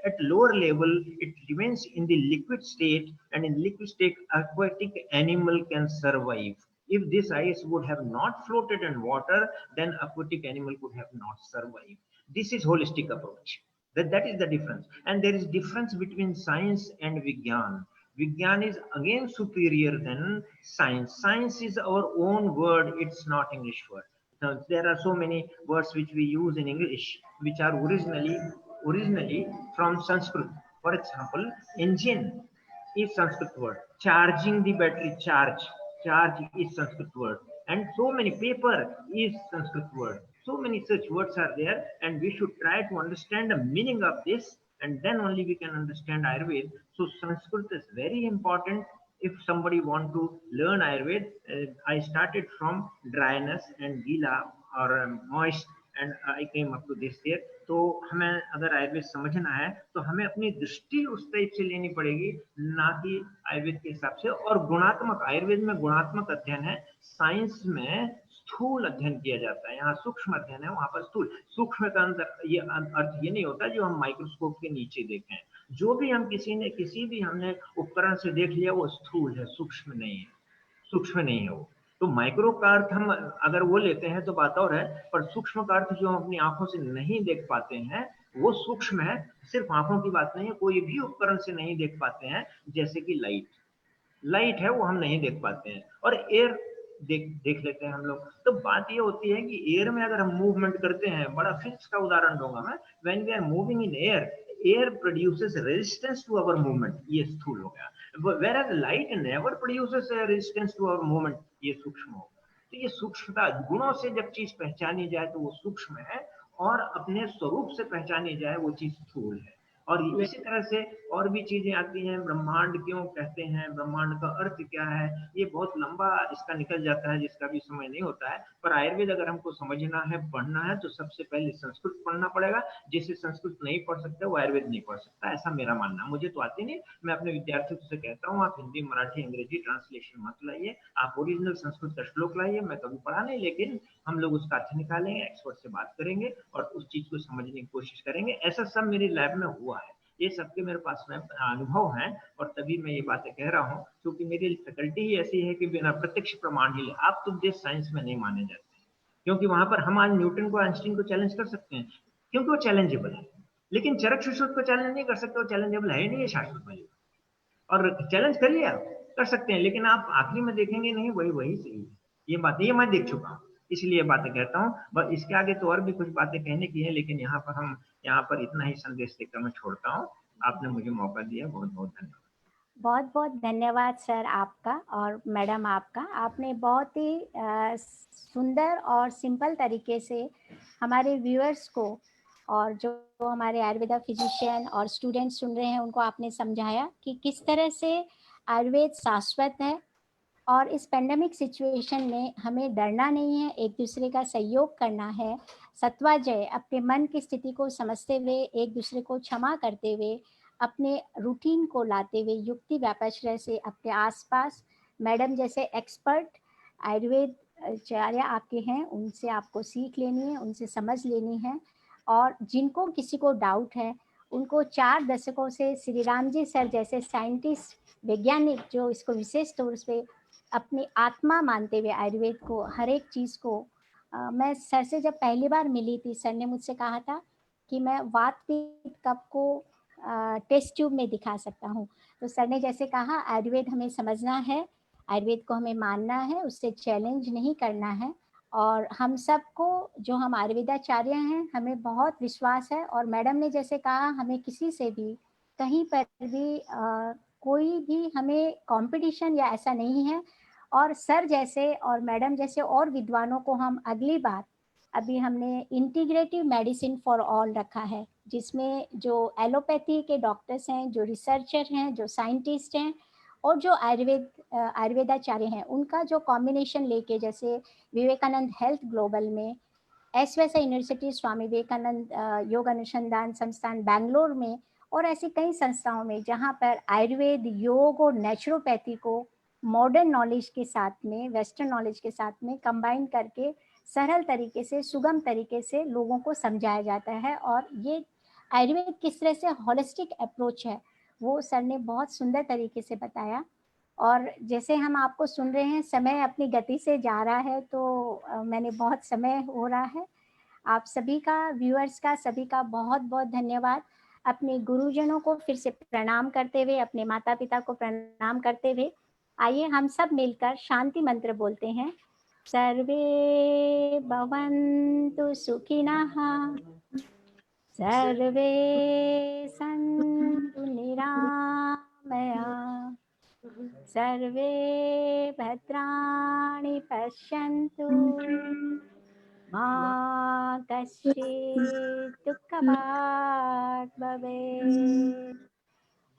at lower level it remains in the liquid state, and in liquid state aquatic animal can survive. If this ice would have not floated in water, then aquatic animal could have not survived. This is holistic approach. That is the difference. And there is difference between science and Vigyan. Vigyan is again superior than science. Science is our own word, it's not English word. Now, there are so many words which we use in English which are originally from Sanskrit. For example, engine is Sanskrit word. Charging the battery, charge is Sanskrit word. And so many, paper is Sanskrit word. So many such words are there, and we should try to understand the meaning of this, and then only we can understand Ayurveda. So Sanskrit is very important. If somebody want to learn Ayurveda, I started from dryness and gila, or moist, and I came up to this here. तो हमें अगर आयुर्वेद समझना है तो हमें अपनी दृष्टि उस टाइप से लेनी पड़ेगी, ना कि आयुर्वेद के हिसाब से। और गुणात्मक, आयुर्वेद में गुणात्मक अध्ययन है, साइंस में स्थूल अध्ययन किया जाता है। यहाँ सूक्ष्म अध्ययन है, वहां पर स्थूल। सूक्ष्म का अंदर ये अर्थ ये नहीं होता जो हम माइक्रोस्कोप के नीचे देखें। जो भी हम किसी भी हमने उपकरण से देख लिया वो स्थूल है, सूक्ष्म नहीं है, सूक्ष्म नहीं है वो। तो माइक्रो का अर्थ हम अगर वो लेते हैं तो बात और है, पर सूक्ष्म का अर्थ जो हम अपनी आंखों से नहीं देख पाते हैं वो सूक्ष्म है। सिर्फ आंखों की बात नहीं है, कोई भी उपकरण से नहीं देख पाते हैं, जैसे कि लाइट, लाइट है वो हम नहीं देख पाते हैं। और एयर देख लेते हैं हम लोग। तो बात ये होती है कि एयर में अगर हम मूवमेंट करते हैं, बड़ा फिजिक्स का उदाहरण दूंगा मैं, when we are moving in air, air produces resistance to our movement, ये स्थूल हो गया। whereas light never produces resistance to our movement, ये सूक्ष्म हो गया। तो ये सूक्ष्मता, गुणों से जब चीज पहचानी जाए तो वो सूक्ष्म है, और अपने स्वरूप से पहचानी जाए वो चीज स्थूल है। और इसी तरह से और भी चीजें आती हैं। ब्रह्मांड क्यों कहते हैं, ब्रह्मांड का अर्थ क्या है, ये बहुत लंबा इसका निकल जाता है, जिसका भी समय नहीं होता है। पर आयुर्वेद अगर हमको समझना है, पढ़ना है, तो सबसे पहले संस्कृत पढ़ना पड़ेगा। जिसे संस्कृत नहीं पढ़ सकता वो आयुर्वेद नहीं पढ़ सकता, ऐसा मेरा मानना है। मुझे तो आती नहीं, मैं अपने विद्यार्थियों से कहता हूँ आप हिंदी मराठी अंग्रेजी ट्रांसलेशन मत लाइए, आप ओरिजिनल संस्कृत का श्लोक लाइए। मैं कभी पढ़ा नहीं, लेकिन हम लोग उसका अर्थ निकालेंगे, एक्सपर्ट से बात करेंगे और उस चीज को समझने की कोशिश करेंगे। ऐसा सब मेरी लैब में हुआ है, ये सबके मेरे पास में अनुभव हैं, और तभी मैं ये बातें कह रहा हूँ, क्योंकि मेरी फैकल्टी ही ऐसी है कि बिना प्रत्यक्ष प्रमाण ही आप तो देश साइंस में नहीं माने जाते हैं। क्योंकि वहां पर हम आज न्यूटन को, आइंस्टीन को चैलेंज कर सकते हैं, क्योंकि वो चैलेंजेबल है। लेकिन चरक सुश्रुत को चैलेंज नहीं कर सकते, वो चैलेंजेबल है ही नहीं, है शाश्वत वाली। और चैलेंज करिए, आप कर सकते हैं, लेकिन आप आखिरी में देखेंगे नहीं, वही वही सही है। ये बात ये मैं देख चुका हूँ, इसलिए बातें कहता हूँ। बस इसके आगे तो और भी कुछ बातें कहने की है, लेकिन यहाँ पर इतना ही संदेश देकर मैं छोड़ता हूँ। आपने मुझे मौका दिया, बहुत बहुत धन्यवाद। बहुत बहुत धन्यवाद सर आपका और मैडम आपका। आपने बहुत ही सुंदर और सिंपल तरीके से हमारे व्यूअर्स को और जो हमारे आयुर्वेदा फिजिशियन और स्टूडेंट्स सुन रहे हैं उनको आपने समझाया कि किस तरह से आयुर्वेद शाश्वत है, और इस पेंडेमिक सिचुएशन में हमें डरना नहीं है, एक दूसरे का सहयोग करना है। सत्वाजय, अपने मन की स्थिति को समझते हुए, एक दूसरे को क्षमा करते हुए, अपने रूटीन को लाते हुए, युक्ति व्यापाश्रय से अपने आसपास मैडम जैसे एक्सपर्ट आयुर्वेद आचार्य आपके हैं, उनसे आपको सीख लेनी है, उनसे समझ लेनी है। और जिनको किसी को डाउट है उनको 4 दशकों से श्री राम जी सर जैसे साइंटिस्ट, वैज्ञानिक जो इसको विशेष तौर पे अपनी आत्मा मानते हुए आयुर्वेद को, हर एक चीज़ को मैं सर से जब पहली बार मिली थी, सर ने मुझसे कहा था कि मैं वात पित्त कफ को टेस्ट ट्यूब में दिखा सकता हूँ। तो सर ने जैसे कहा, आयुर्वेद हमें समझना है, आयुर्वेद को हमें मानना है, उससे चैलेंज नहीं करना है। और हम सबको, जो हम आयुर्वेदाचार्य हैं, हमें बहुत विश्वास है। और मैडम ने जैसे कहा, हमें किसी से भी कहीं पर भी कोई भी हमें कंपटीशन या ऐसा नहीं है। और सर जैसे और मैडम जैसे और विद्वानों को हम अगली बार, अभी हमने इंटीग्रेटिव मेडिसिन फॉर ऑल रखा है, जिसमें जो एलोपैथी के डॉक्टर्स हैं, जो रिसर्चर हैं, जो साइंटिस्ट हैं, और जो आयुर्वेदाचार्य हैं, उनका जो कॉम्बिनेशन लेके, जैसे विवेकानंद हेल्थ ग्लोबल में, एस वैसा यूनिवर्सिटी, स्वामी विवेकानंद योग अनुसंधान संस्थान बैंगलोर में, और ऐसी कई संस्थाओं में जहाँ पर आयुर्वेद, योग और नेचुरोपैथी को मॉडर्न नॉलेज के साथ में, वेस्टर्न नॉलेज के साथ में कंबाइन करके सरल तरीके से, सुगम तरीके से लोगों को समझाया जाता है। और ये आयुर्वेद किस तरह से हॉलिस्टिक अप्रोच है, वो सर ने बहुत सुंदर तरीके से बताया। और जैसे हम आपको सुन रहे हैं, समय अपनी गति से जा रहा है, तो मैंने बहुत समय हो रहा है। आप सभी का, व्यूअर्स का, सभी का बहुत बहुत धन्यवाद। अपने गुरुजनों को फिर से प्रणाम करते हुए, अपने माता पिता को प्रणाम करते हुए, आइए हम सब मिलकर शांति मंत्र बोलते हैं। सर्वे भवन्तु सुखिनः, सर्वे सन्तु निरामया, सर्वे भद्राणि पश्यन्तु, मा कश्चित् दुःखभाग् भवेत्।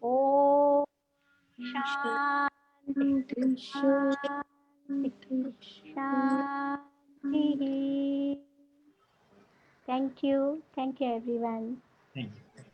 ॐ शान्ति शान्ति शान्तिः। Thank you everyone. Thank you.